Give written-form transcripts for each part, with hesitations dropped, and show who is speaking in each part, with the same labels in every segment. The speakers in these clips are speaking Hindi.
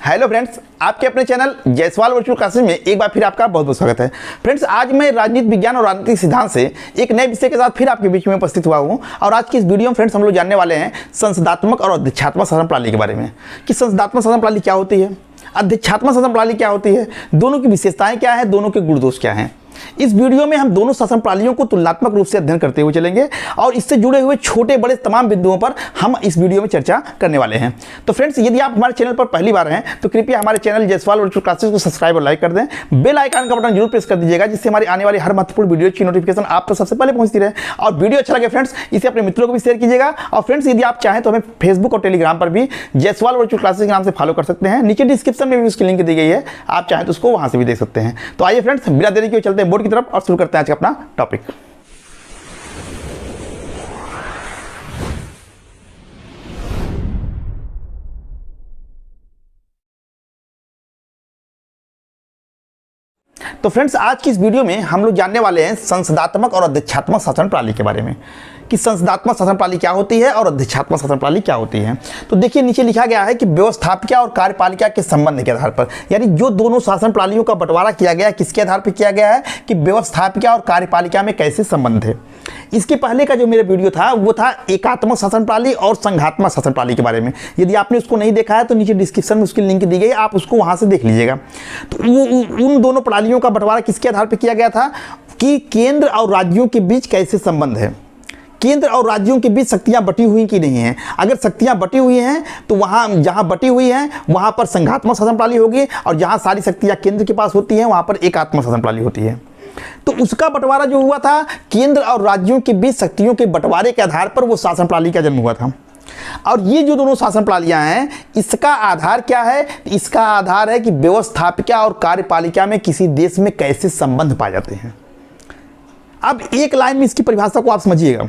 Speaker 1: हेलो फ्रेंड्स, आपके अपने चैनल जायसवाल वर्चुअल क्लासेस में एक बार फिर आपका बहुत बहुत स्वागत है। फ्रेंड्स, आज मैं राजनीति विज्ञान और राजनीतिक सिद्धांत से एक नए विषय के साथ फिर आपके बीच में उपस्थित हुआ हूं और आज की इस वीडियो में फ्रेंड्स हम लोग जानने वाले हैं संसदात्मक और अध्यक्षात्मक शासन प्रणाली के बारे में कि संसदात्मक शासन प्रणाली क्या होती है, अध्यक्षात्मक शासन प्रणाली क्या होती है, दोनों की विशेषताएं क्या है, दोनों के गुण दोष क्या हैं। इस वीडियो में हम दोनों शासन प्रणालियों को तुलनात्मक रूप से अध्ययन करते हुए चलेंगे और इससे जुड़े हुए छोटे बड़े तमाम बिंदुओं पर हम इस वीडियो में चर्चा करने वाले हैं। तो फ्रेंड्स, यदि आप हमारे चैनल पर पहली बार हैं तो कृपया हमारे चैनल जायसवाल वर्चुअल क्लासेस को सब्सक्राइब और लाइक कर दें। बेल आइकन का बटन जरूर प्रेस कर दीजिएगा जिससे हमारी आने वाली हर महत्वपूर्ण वीडियो की नोटिफिकेशन आप तक सबसे पहले पहुंचती रहे। और वीडियो अच्छा लगे फ्रेंड्स, इसे अपने मित्रों को भी शेयर कीजिएगा। और फ्रेंड्स, यदि आप चाहें तो हमें फेसबुक और टेलीग्राम पर भी जायसवाल वर्चुअल क्लासेस के नाम से फॉलो कर सकते हैं। नीचे डिस्क्रिप्शन में भी उसकी लिंक दी गई है, आप चाहें तो उसको वहां से भी देख सकते हैं। तो आइए फ्रेंड्स, बिना देरी के चलते हैं बोर्ड की तरफ और शुरू करते हैं आज का अपना टॉपिक। तो फ्रेंड्स, आज की इस वीडियो में हम लोग जानने वाले हैं संसदात्मक और अध्यक्षात्मक शासन प्रणाली के बारे में कि संसदात्मक शासन प्रणाली क्या होती है और अध्यक्षात्मक शासन प्रणाली क्या होती है। तो देखिए, नीचे लिखा गया है कि व्यवस्थापिका और कार्यपालिका के संबंध के आधार पर, यानी जो दोनों शासन प्रणालियों का बंटवारा किया गया है किसके आधार पर किया गया है कि व्यवस्थापिका और कार्यपालिका में कैसे संबंध है। इसके पहले का जो मेरा वीडियो था वो था एकात्मक शासन प्रणाली और संघात्मक शासन प्रणाली के बारे में। यदि आपने उसको नहीं देखा है तो नीचे डिस्क्रिप्शन में उसकी लिंक दी गई, आप उसको वहां से देख लीजिएगा। तो उन दोनों प्रणालियों का बंटवारा किसके आधार पर किया गया था कि केंद्र और राज्यों के बीच कैसे संबंध है, केंद्र और राज्यों के बीच शक्तियां बटी हुई कि नहीं है। अगर शक्तियां बटी हुई हैं तो वहां जहां बटी हुई हैं वहां पर संघात्मक शासन प्रणाली होगी और जहां सारी शक्तियां केंद्र के पास होती हैं वहां पर एकात्मक शासन प्रणाली होती है। तो उसका बंटवारा जो हुआ था केंद्र और राज्यों के बीच शक्तियों के बंटवारे के आधार पर वो शासन प्रणाली का जन्म हुआ था। और ये जो दोनों शासन प्रणालियां हैं इसका आधार क्या है? इसका आधार है कि व्यवस्थापिका और कार्यपालिका में किसी देश में कैसे संबंध पाए जाते हैं। अब एक लाइन में इसकी परिभाषा को आप समझिएगा।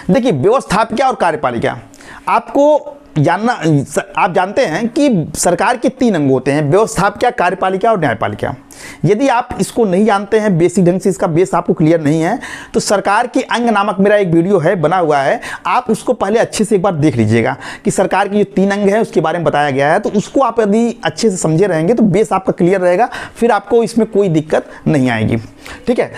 Speaker 1: देखिए, व्यवस्थापिका और कार्यपालिका आपको जानना, आप जानते हैं कि सरकार के 3 अंग होते हैं, व्यवस्थापिका, कार्यपालिका और न्यायपालिका। यदि आप इसको नहीं जानते हैं, बेसिक ढंग से इसका बेस आपको क्लियर नहीं है, तो सरकार के अंग नामक मेरा एक वीडियो है बना हुआ है, आप उसको पहले अच्छे से एक बार देख लीजिएगा कि सरकार के जो 3 अंग हैं उसके बारे में बताया गया है। तो उसको आप यदि अच्छे से समझे रहेंगे तो बेस आपका क्लियर रहेगा, फिर आपको इसमें कोई दिक्कत नहीं आएगी। ठीक है,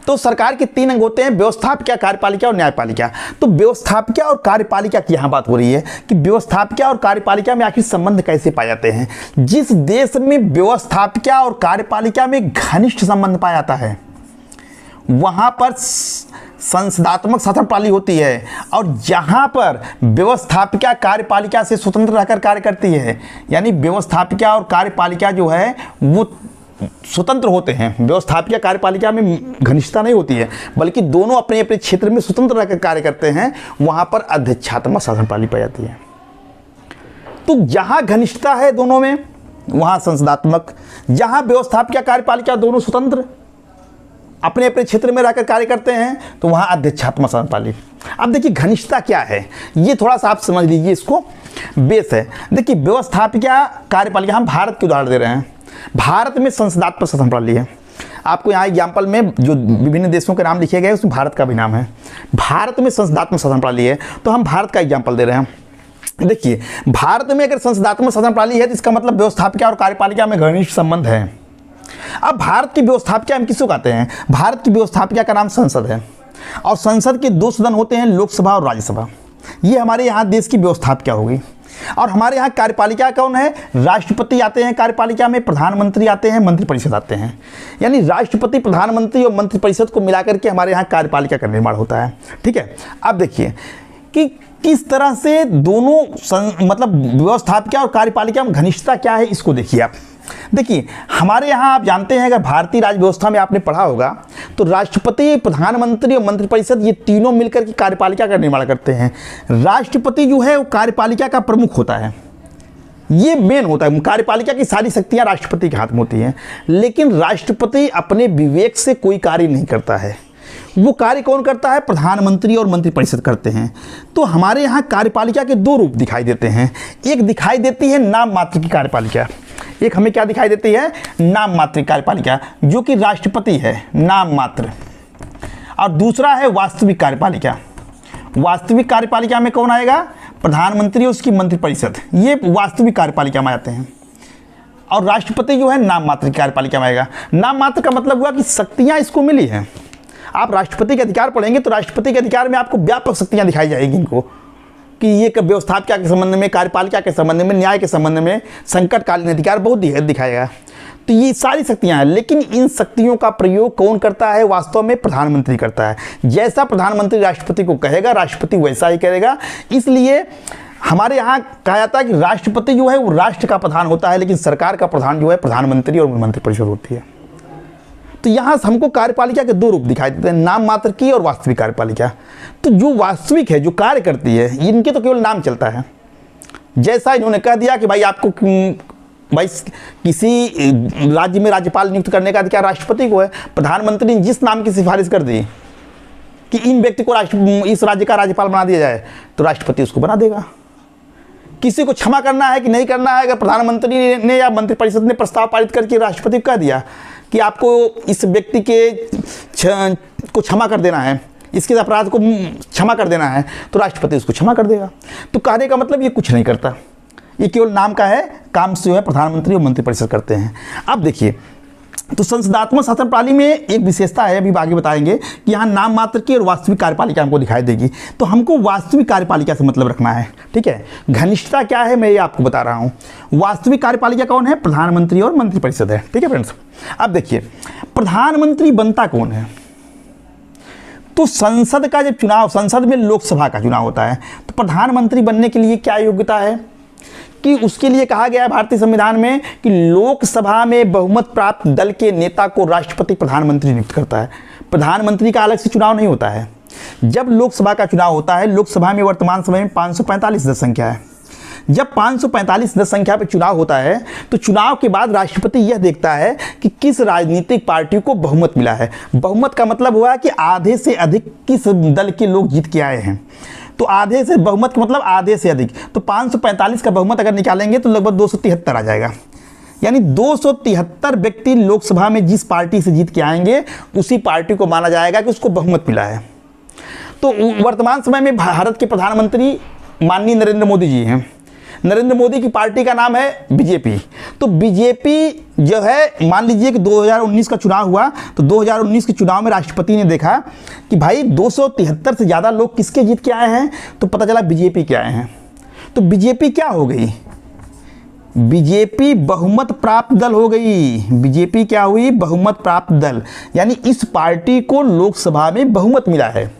Speaker 1: तो सरकार के 3 अंग होते हैं, व्यवस्थापिका, कार्यपालिका और न्यायपालिका। तो व्यवस्थापिका और कार्यपालिका की यहां बात हो रही है कि व्यवस्थापिका और कार्यपालिका में आखिर संबंध कैसे पाए जाते हैं। जिस देश में व्यवस्थापिका और कार्यपालिका में घनिष्ठ संबंध पाया जाता है वहां पर संसदात्मक शासन प्रणाली होती है और जहां पर व्यवस्थापिका कार्यपालिका से स्वतंत्र रहकर कार्य करती है, यानी व्यवस्थापिका और कार्यपालिका जो है वो स्वतंत्र होते हैं। व्यवस्थापिका कार्यपालिका में घनिष्ठता नहीं होती है बल्कि दोनों अपने अपने क्षेत्र में स्वतंत्र रहकर कार्य करते हैं, वहां पर अध्यक्षात्मक शासन प्रणाली पाई जाती है। तो जहां घनिष्ठता है दोनों में वहां संसदात्मक, जहां व्यवस्थापिका कार्यपालिका दोनों स्वतंत्र अपने अपने क्षेत्र में रहकर कार्य करते हैं तो वहां अध्यक्षात्मक शासन प्रणाली। अब देखिए, घनिष्ठता क्या है ये थोड़ा सा आप समझ लीजिए, इसको बेस है। देखिए, व्यवस्थापिका कार्यपालिका, हम भारत के उदाहरण दे रहे हैं। भारत में संसदात्मक शासन प्रणाली है। आपको यहाँ एग्जाम्पल में जो विभिन्न देशों के नाम लिखे गए उसमें भारत का भी नाम है। भारत में संसदात्मक शासन प्रणाली है तो हम भारत का एग्जाम्पल दे रहे हैं। देखिए, भारत में अगर संसदात्मक शासन प्रणाली है तो इसका मतलब व्यवस्थापिका और कार्यपालिका में घनिष्ठ संबंध है। अब भारत की व्यवस्थापिका हम किसको कहते हैं? भारत की व्यवस्थापिका का नाम संसद है और संसद के 2 सदन होते हैं, लोकसभा और राज्यसभा। ये हमारे यहाँ देश की व्यवस्थापिका होगी। और हमारे यहाँ कार्यपालिका कौन है? राष्ट्रपति आते हैं कार्यपालिका में, प्रधानमंत्री आते हैं, मंत्रिपरिषद आते हैं। यानी राष्ट्रपति, प्रधानमंत्री और मंत्रिपरिषद को मिलाकर के हमारे यहाँ कार्यपालिका का निर्माण होता है। ठीक है, अब देखिए कि किस तरह से दोनों मतलब व्यवस्थापिका और कार्यपालिका में घनिष्ठता क्या है, इसको देखिए आप। देखिए, हमारे यहाँ आप जानते हैं, अगर भारतीय राज्य व्यवस्था में आपने पढ़ा होगा तो राष्ट्रपति, प्रधानमंत्री और मंत्रिपरिषद ये तीनों मिलकर के कार्यपालिका का निर्माण करते हैं। राष्ट्रपति जो है वो कार्यपालिका का प्रमुख होता है, ये मेन होता है। कार्यपालिका की सारी शक्तियां राष्ट्रपति के हाथ में होती हैं, लेकिन राष्ट्रपति अपने विवेक से कोई कार्य नहीं करता है। वो कार्य कौन करता है? प्रधानमंत्री और मंत्रिपरिषद करते हैं। तो हमारे यहाँ कार्यपालिका के 2 रूप दिखाई देते हैं। एक दिखाई देती है नाम मात्र की कार्यपालिका, एक हमें क्या दिखाई देती है? नाम मात्र कार्यपालिका, जो कि राष्ट्रपति है, नाम मात्र। और दूसरा है वास्तविक कार्यपालिका। वास्तविक कार्यपालिका में कौन आएगा? प्रधानमंत्री और उसकी मंत्रिपरिषद, ये वास्तविक कार्यपालिका में आते हैं। और राष्ट्रपति जो है नाम मात्र की कार्यपालिका में आएगा। नाम मात्र का मतलब हुआ कि शक्तियाँ इसको मिली हैं। आप राष्ट्रपति के अधिकार पढ़ेंगे तो राष्ट्रपति के अधिकार में आपको व्यापक शक्तियाँ दिखाई जाएगी इनको, कि ये व्यवस्थापिका के संबंध में, कार्यपालिका के संबंध में, न्याय के संबंध में, संकटकालीन अधिकार बहुत दिखाएगा। तो ये सारी शक्तियां हैं, लेकिन इन शक्तियों का प्रयोग कौन करता है? वास्तव में प्रधानमंत्री करता है। जैसा प्रधानमंत्री राष्ट्रपति को कहेगा, राष्ट्रपति वैसा ही करेगा। इसलिए हमारे यहाँ कहा जाता है कि राष्ट्रपति जो है वो राष्ट्र का प्रधान होता है, लेकिन सरकार का प्रधान जो है प्रधानमंत्री और मंत्रिपरिषद होती है। तो यहाँ हमको कार्यपालिका के दो रूप दिखाई देते हैं, नाम मात्र की और वास्तविक कार्यपालिका। तो जो वास्तविक है, जो कार्य करती है, इनके तो केवल नाम चलता है। जैसा इन्होंने कह दिया कि भाई आपको भाई किसी राज्य में राज्यपाल नियुक्त करने का अधिकार राष्ट्रपति को है, प्रधानमंत्री ने जिस नाम की सिफारिश कर दी कि इन व्यक्ति को इस राज्य का राज्यपाल बना दिया जाए, तो राष्ट्रपति उसको बना देगा। किसी को क्षमा करना है कि नहीं करना है, अगर प्रधानमंत्री ने या मंत्रिपरिषद ने प्रस्ताव पारित करके राष्ट्रपति को कह दिया कि आपको इस व्यक्ति को क्षमा कर देना है, इसके अपराध को क्षमा कर देना है, तो राष्ट्रपति उसको क्षमा कर देगा। तो कहने का मतलब ये कुछ नहीं करता, ये केवल नाम का है, काम जो है प्रधानमंत्री और मंत्रिपरिषद करते हैं। अब देखिए, तो संसदात्मक शासन प्रणाली में एक विशेषता है, अभी आगे बताएंगे, कि यहाँ नाम मात्र की और वास्तविक कार्यपालिका हमको दिखाई देगी। तो हमको वास्तविक कार्यपालिका से मतलब रखना है, ठीक है। घनिष्ठता क्या है मैं ये आपको बता रहा हूँ। वास्तविक कार्यपालिका कौन है? प्रधानमंत्री और मंत्रिपरिषद है, ठीक है फ्रेंड्स। अब देखिए, प्रधानमंत्री बनता कौन है? तो संसद का जब चुनाव, संसद में लोकसभा का चुनाव होता है, तो प्रधानमंत्री बनने के लिए क्या योग्यता है कि उसके लिए कहा गया है भारतीय संविधान में कि लोकसभा में बहुमत प्राप्त दल के नेता को राष्ट्रपति प्रधानमंत्री नियुक्त करता है। प्रधानमंत्री का अलग से चुनाव नहीं होता है। जब लोकसभा का चुनाव होता है, लोकसभा में वर्तमान समय में 545 संख्या है। जब 545 संख्या पर चुनाव होता है, तो चुनाव के बाद राष्ट्रपति यह देखता है कि किस राजनीतिक पार्टी को बहुमत मिला है। बहुमत का मतलब हुआ कि आधे से अधिक किस दल के लोग जीत के आए हैं। तो आधे से बहुमत का मतलब आधे से अधिक, तो 545 का बहुमत अगर निकालेंगे तो लगभग 273 आ जाएगा। यानी 273 व्यक्ति लोकसभा में जिस पार्टी से जीत के आएंगे, उसी पार्टी को माना जाएगा कि उसको बहुमत मिला है। तो वर्तमान समय में भारत के प्रधानमंत्री माननीय नरेंद्र मोदी जी हैं। नरेंद्र मोदी की पार्टी का नाम है बीजेपी। तो बीजेपी जो है, मान लीजिए कि 2019 का चुनाव हुआ, तो 2019 के चुनाव में राष्ट्रपति ने देखा कि भाई 273 से ज़्यादा लोग किसके जीत के आए हैं, तो पता चला बीजेपी के आए हैं। तो बीजेपी क्या हो गई? बीजेपी बहुमत प्राप्त दल हो गई। बीजेपी क्या हुई? बहुमत प्राप्त दल। यानी इस पार्टी को लोकसभा में बहुमत मिला है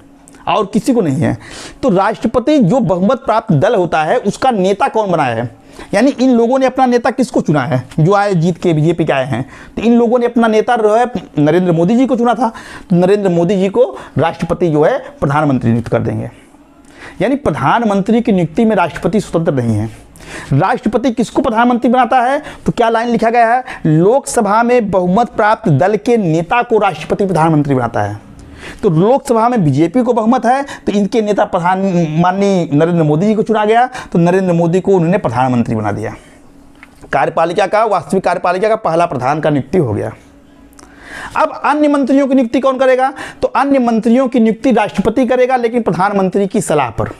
Speaker 1: और किसी को नहीं है। तो राष्ट्रपति जो बहुमत प्राप्त दल होता है, उसका नेता कौन बनाया है? यानी इन लोगों ने अपना नेता किसको चुना है? जो आए जीत के बीजेपी के आए हैं, तो इन लोगों ने अपना नेता जो है नरेंद्र मोदी जी को चुना था। तो नरेंद्र मोदी जी को राष्ट्रपति जो है प्रधानमंत्री नियुक्त कर देंगे। यानी प्रधानमंत्री की नियुक्ति में राष्ट्रपति स्वतंत्र नहीं है। राष्ट्रपति किसको प्रधानमंत्री बनाता है? तो क्या लाइन लिखा गया है? लोकसभा में बहुमत प्राप्त दल के नेता को राष्ट्रपति प्रधानमंत्री बनाता है। तो लोकसभा में बीजेपी को बहुमत है, तो इनके नेता प्रधान माननीय नरेंद्र मोदी जी को चुना गया, तो नरेंद्र मोदी को उन्होंने प्रधानमंत्री बना दिया। कार्यपालिका का, वास्तविक कार्यपालिका का पहला प्रधान का नियुक्ति हो गया। अब अन्य मंत्रियों की नियुक्ति कौन करेगा? तो अन्य मंत्रियों की नियुक्ति राष्ट्रपति करेगा, लेकिन प्रधानमंत्री की सलाह पर।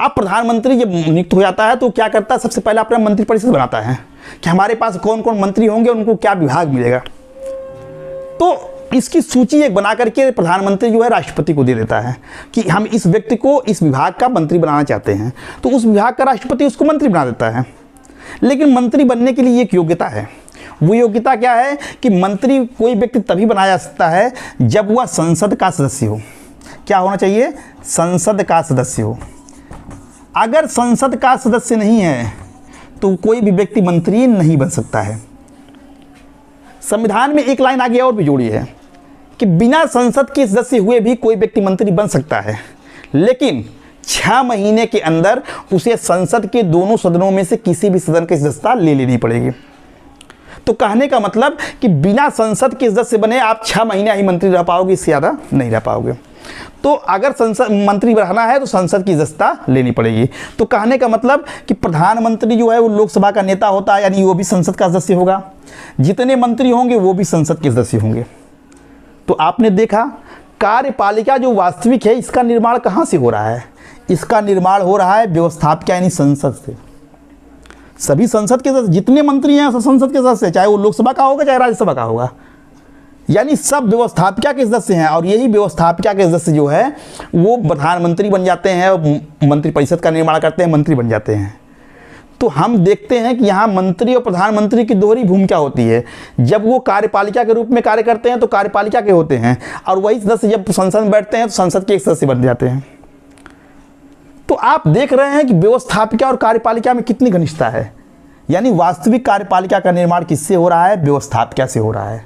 Speaker 1: अब प्रधानमंत्री जब नियुक्त हो जाता है तो क्या करता है? सबसे पहले अपना मंत्रिपरिषद बनाता है कि हमारे पास कौन कौन मंत्री होंगे, उनको क्या विभाग मिलेगा। तो इसकी सूची एक बना करके प्रधानमंत्री जो है राष्ट्रपति को दे देता है कि हम इस व्यक्ति को इस विभाग का मंत्री बनाना चाहते हैं। तो उस विभाग का राष्ट्रपति उसको मंत्री बना देता है। लेकिन मंत्री बनने के लिए एक योग्यता है। वो योग्यता क्या है कि मंत्री कोई व्यक्ति तभी बनाया जा सकता है जब वह संसद का सदस्य हो। क्या होना चाहिए? संसद का सदस्य हो। अगर संसद का सदस्य नहीं है तो कोई भी व्यक्ति मंत्री नहीं बन सकता है। संविधान में एक लाइन आगे और भी जोड़ी है कि बिना संसद के सदस्य हुए भी कोई व्यक्ति मंत्री बन सकता है, लेकिन 6 महीने के अंदर उसे संसद के दोनों सदनों में से किसी भी सदन की सदस्यता ले लेनी पड़ेगी। तो कहने का मतलब कि बिना संसद के सदस्य बने आप 6 महीने ही मंत्री रह पाओगे, इससे ज़्यादा नहीं रह पाओगे। तो अगर संसद मंत्री रहना है तो संसद की सदस्यता लेनी पड़ेगी। तो कहने का मतलब कि प्रधानमंत्री जो है वो लोकसभा का नेता होता है, यानी वो भी संसद का सदस्य होगा। जितने मंत्री होंगे वो भी संसद के सदस्य होंगे। तो आपने देखा कार्यपालिका जो वास्तविक है, इसका निर्माण कहाँ से हो रहा है? इसका निर्माण हो रहा है व्यवस्थापिका यानी संसद से। सभी संसद के सदस्य जितने मंत्री हैं संसद के सदस्य, चाहे वो लोकसभा का होगा चाहे राज्यसभा का होगा, यानी सब व्यवस्थापिका के सदस्य हैं। और यही व्यवस्थापिका के सदस्य जो है वो प्रधानमंत्री बन जाते हैं, मंत्रिपरिषद का निर्माण करते हैं, मंत्री बन जाते हैं। तो हम देखते हैं कि यहाँ मंत्री और प्रधानमंत्री की दोहरी भूमिका होती है। जब वो कार्यपालिका के रूप में कार्य करते हैं तो कार्यपालिका के होते हैं, और वही सदस्य जब संसद में बैठते हैं तो संसद के एक सदस्य बन जाते हैं। तो आप देख रहे हैं कि व्यवस्थापिका और कार्यपालिका में कितनी घनिष्ठता है। यानी वास्तविक कार्यपालिका का निर्माण किससे हो रहा है? व्यवस्थापिका से हो रहा है।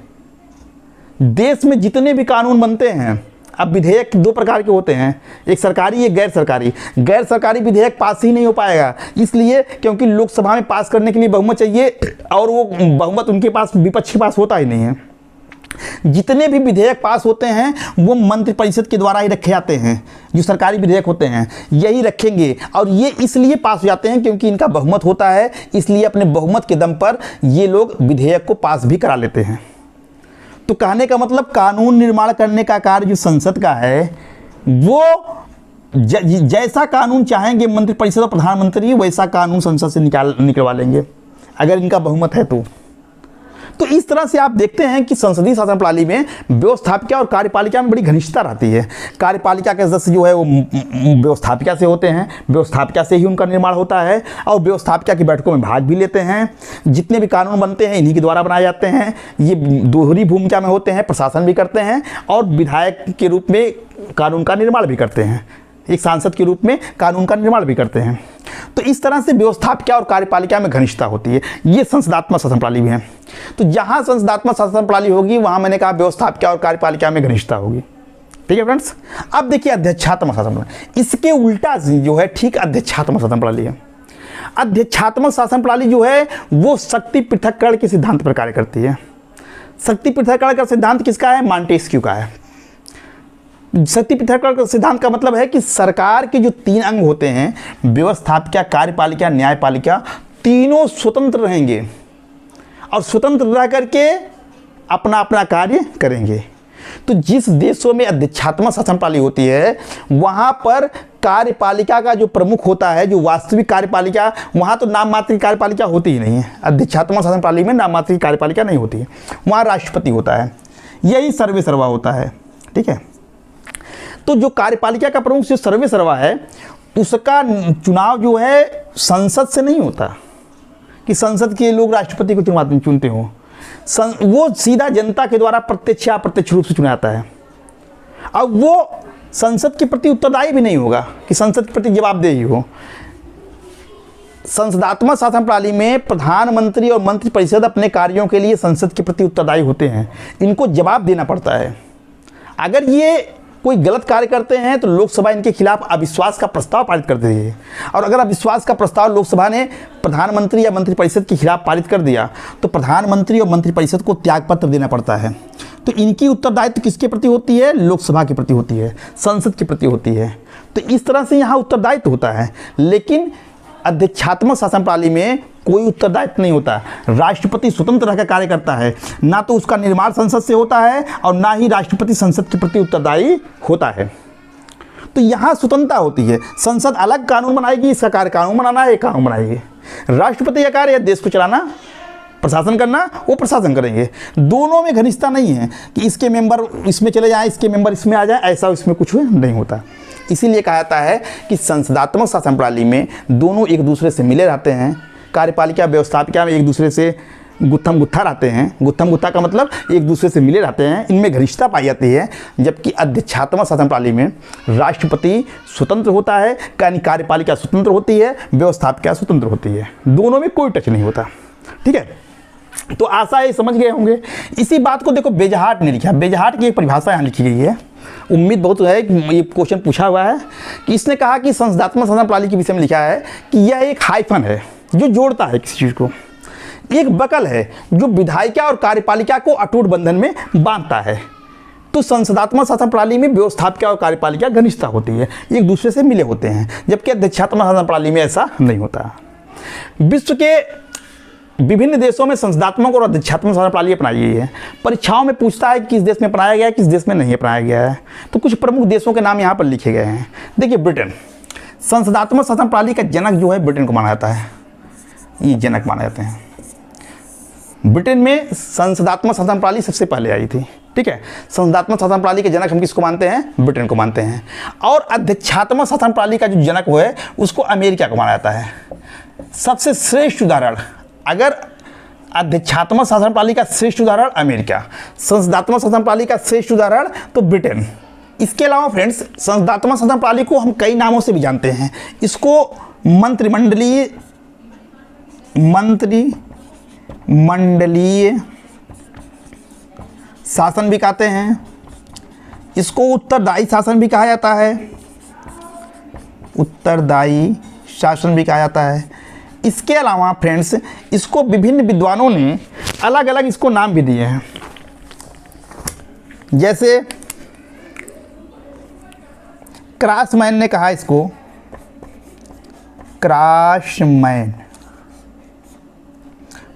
Speaker 1: देश में जितने भी कानून बनते हैं, अब विधेयक दो प्रकार के होते हैं, एक सरकारी एक गैर सरकारी। गैर सरकारी विधेयक पास ही नहीं हो पाएगा, इसलिए क्योंकि लोकसभा में पास करने के लिए बहुमत चाहिए, और वो बहुमत उनके पास, विपक्ष के पास होता ही नहीं है। जितने भी विधेयक पास होते हैं वो मंत्रिपरिषद के द्वारा ही रखे जाते हैं। जो सरकारी विधेयक होते हैं यही रखेंगे, और ये इसलिए पास हो जाते हैं क्योंकि इनका बहुमत होता है, इसलिए अपने बहुमत के दम पर ये लोग विधेयक को पास भी करा लेते हैं। तो कहने का मतलब कानून निर्माण करने का कार्य जो संसद का है, वो जैसा कानून चाहेंगे मंत्रिपरिषद और प्रधानमंत्री वैसा कानून संसद से निकलवा लेंगे अगर इनका बहुमत है तो इस तरह से आप देखते हैं कि संसदीय शासन प्रणाली में व्यवस्थापिका और कार्यपालिका में बड़ी घनिष्ठता रहती है। कार्यपालिका के सदस्य जो है वो व्यवस्थापिका से होते हैं, व्यवस्थापिका से ही उनका निर्माण होता है, और व्यवस्थापिका की बैठकों में भाग भी लेते हैं। जितने भी कानून बनते हैं इन्हीं के द्वारा बनाए जाते हैं। ये दोहरी भूमिका में होते हैं, प्रशासन भी करते हैं और विधायक के रूप में कानून का निर्माण भी करते हैं, एक सांसद के रूप में कानून का निर्माण भी करते हैं। तो इस तरह से व्यवस्थापिका और कार्यपालिका में घनिष्ठता होती है। ये संसदात्मक शासन प्रणाली भी है। तो जहां संसदात्मक शासन प्रणाली होगी वहां मैंने कहा व्यवस्थापिका और कार्यपालिका में घनिष्ठता होगी। ठीक है फ्रेंड्स। अब देखिए अध्यक्षात्मक शासन प्रणाली, इसके उल्टा जो है ठीक अध्यक्षात्मक शासन प्रणाली है। अध्यक्षात्मक शासन प्रणाली जो है वो शक्ति पृथक्करण के सिद्धांत पर कार्य करती है। शक्ति पृथक्करण का सिद्धांत किसका है? मॉन्टेस्क्यू का है। शक्ति पृथक्करण का सिद्धांत का मतलब है कि सरकार के जो तीन अंग होते हैं, व्यवस्थापिका, कार्यपालिका, न्यायपालिका, तीनों स्वतंत्र रहेंगे और स्वतंत्र रह करके अपना अपना कार्य करेंगे। तो जिस देशों में अध्यक्षात्मक शासन प्रणाली होती है वहाँ पर कार्यपालिका का जो प्रमुख होता है, जो वास्तविक कार्यपालिका, वहाँ तो नाम मात्र की कार्यपालिका होती ही नहीं है। अध्यक्षात्मक शासन प्रणाली में नाम मात्र की कार्यपालिका नहीं होती है, वहाँ राष्ट्रपति होता है, यही सर्वे सर्वा होता है। ठीक है। तो जो कार्यपालिका का प्रमुख जो सर्वे सर्वा है उसका चुनाव जो है संसद से नहीं होता कि संसद के लोग राष्ट्रपति को चुनते हो। वो सीधा जनता के द्वारा प्रत्यक्ष या अप्रत्यक्ष रूप से चुना जाता है। अब वो संसद के प्रति उत्तरदायी भी नहीं होगा कि संसद के प्रति जवाबदेही हो। संसदात्मक शासन प्रणाली में प्रधानमंत्री और मंत्रिपरिषद अपने कार्यों के लिए संसद के प्रति उत्तरदायी होते हैं, इनको जवाब देना पड़ता है। अगर ये कोई गलत कार्य करते हैं तो लोकसभा इनके खिलाफ अविश्वास का प्रस्ताव पारित कर देती है, और अगर अविश्वास का प्रस्ताव लोकसभा ने प्रधानमंत्री या मंत्रिपरिषद के खिलाफ पारित कर दिया तो प्रधानमंत्री और मंत्रिपरिषद को त्यागपत्र देना पड़ता है। तो इनकी उत्तरदायित्व किसके प्रति होती है? लोकसभा के प्रति होती है, संसद के प्रति होती है। तो इस तरह से यहाँ उत्तरदायित्व होता है। लेकिन अध्यक्षात्मक शासन प्रणाली में कोई उत्तरदायित्व नहीं होता। राष्ट्रपति स्वतंत्र रहकर कार्य करता है, ना तो उसका निर्माण संसद से होता है और ना ही राष्ट्रपति संसद के प्रति उत्तरदायी होता है। तो यहाँ स्वतंत्रता होती है। संसद अलग कानून बनाएगी, इसका कार्य कानून बनाना है, कानून बनाएगी। राष्ट्रपति का कार्य है देश को चलाना, प्रशासन करना, वो प्रशासन करेंगे। दोनों में घनिष्ठता नहीं है कि इसके मेंबर इसमें चले जाएं, इसके मेंबर इसमें आ जाएं, ऐसा इसमें कुछ नहीं होता। इसीलिए कहा जाता है कि संसदात्मक शासन प्रणाली में दोनों एक दूसरे से मिले रहते हैं। कार्यपालिका व्यवस्थापिका में एक दूसरे से गुत्थम गुत्था रहते हैं। गुत्थम गुत्था का मतलब एक दूसरे से मिले रहते हैं, इनमें घनिष्ठता पाई जाती है। जबकि अध्यक्षात्मक शासन प्रणाली में राष्ट्रपति स्वतंत्र होता है, यानी कार्यपालिका स्वतंत्र होती है, व्यवस्थापिका स्वतंत्र होती है, दोनों में कोई टच नहीं होता। ठीक है। तो आशा है समझ गए होंगे। इसी बात को देखो बेजहाट ने लिखा। बेजहाट की एक परिभाषा यहाँ लिखी गई है, उम्मीद बहुत है कि ये क्वेश्चन पूछा हुआ है कि इसने कहा कि संसदात्मक शासन प्रणाली के विषय में लिखा है कि यह एक हाइफन है जो जोड़ता है किसी चीज़ को, एक बकल है जो विधायिका और कार्यपालिका को अटूट बंधन में बांधता है। तो संसदात्मक शासन प्रणाली में व्यवस्थापिका और कार्यपालिका घनिष्ठता होती है, एक दूसरे से मिले होते हैं, जबकि अध्यक्षात्मक शासन प्रणाली में ऐसा नहीं होता। विश्व के विभिन्न देशों में संसदात्मक और अध्यक्षात्मक शासन प्रणाली अपनाई गई है। परीक्षाओं में पूछता है कि किस देश में अपनाया गया है, किस देश में नहीं अपनाया गया है। तो कुछ प्रमुख देशों के नाम यहाँ पर लिखे गए हैं। देखिए ब्रिटेन, संसदात्मक शासन प्रणाली का जनक जो है ब्रिटेन को माना जाता है, ये जनक माने जाते हैं। ब्रिटेन में संसदात्मक शासन प्रणाली सबसे पहले आई थी, ठीक है। संसदात्मक शासन प्रणाली के जनक हम किसको मानते हैं? ब्रिटेन को मानते हैं। और अध्यक्षात्मक शासन प्रणाली का जो जनक है उसको अमेरिका को माना जाता है। सबसे श्रेष्ठ उदाहरण, अगर अध्यक्षात्मक शासन प्रणाली का श्रेष्ठ उदाहरण अमेरिका, संसदात्मक शासन प्रणाली का श्रेष्ठ उदाहरण तो ब्रिटेन। इसके अलावा फ्रेंड्स संसदात्मक शासन प्रणाली को हम कई नामों से भी जानते हैं। इसको मंत्रिमंडलीय शासन भी कहते हैं, इसको उत्तरदायी शासन भी कहा जाता है, उत्तरदायी शासन भी कहा जाता है। इसके अलावा फ्रेंड्स इसको विभिन्न विद्वानों ने अलग अलग इसको नाम भी दिए हैं, जैसे क्रॉसमैन ने कहा इसको, क्रॉसमैन।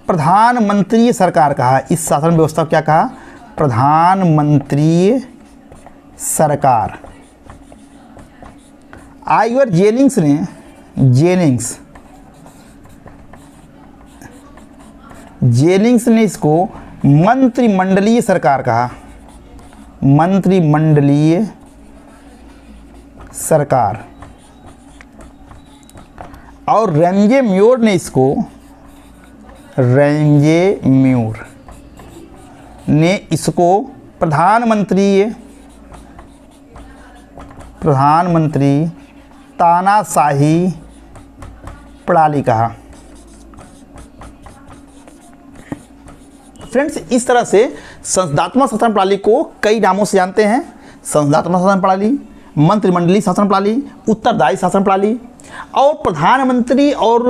Speaker 1: प्रधानमंत्री सरकार कहा, इस शासन व्यवस्था को क्या कहा? प्रधानमंत्री सरकार। आइवर जेनिंग्स ने, जेनिंग्स ने इसको मंत्रिमंडलीय सरकार कहा, मंत्रिमंडलीय सरकार। और रेंजे म्योर ने इसको, रेंजे म्योर ने इसको प्रधानमंत्री तानाशाही प्रणाली कहा। फ्रेंड्स इस तरह से संसदात्मक शासन प्रणाली को कई नामों से जानते हैं। संसदात्मक शासन प्रणाली, मंत्रिमंडलीय शासन प्रणाली, उत्तरदायी शासन प्रणाली। और प्रधानमंत्री और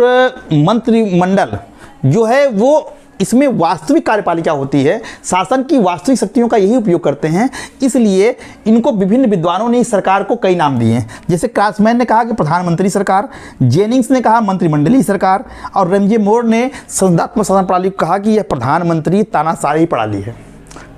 Speaker 1: मंत्रिमंडल जो है वो इसमें वास्तविक कार्यपालिका होती है, शासन की वास्तविक शक्तियों का यही उपयोग करते हैं। इसलिए इनको विभिन्न विद्वानों ने इस सरकार को कई नाम दिए हैं। जैसे क्रॉसमैन ने कहा कि प्रधानमंत्री सरकार, जेनिंग्स ने कहा मंत्रिमंडलीय सरकार, और रेंजे मोर ने संसदात्मक शासन प्रणाली को कहा कि यह प्रधानमंत्री तानाशाही प्रणाली है,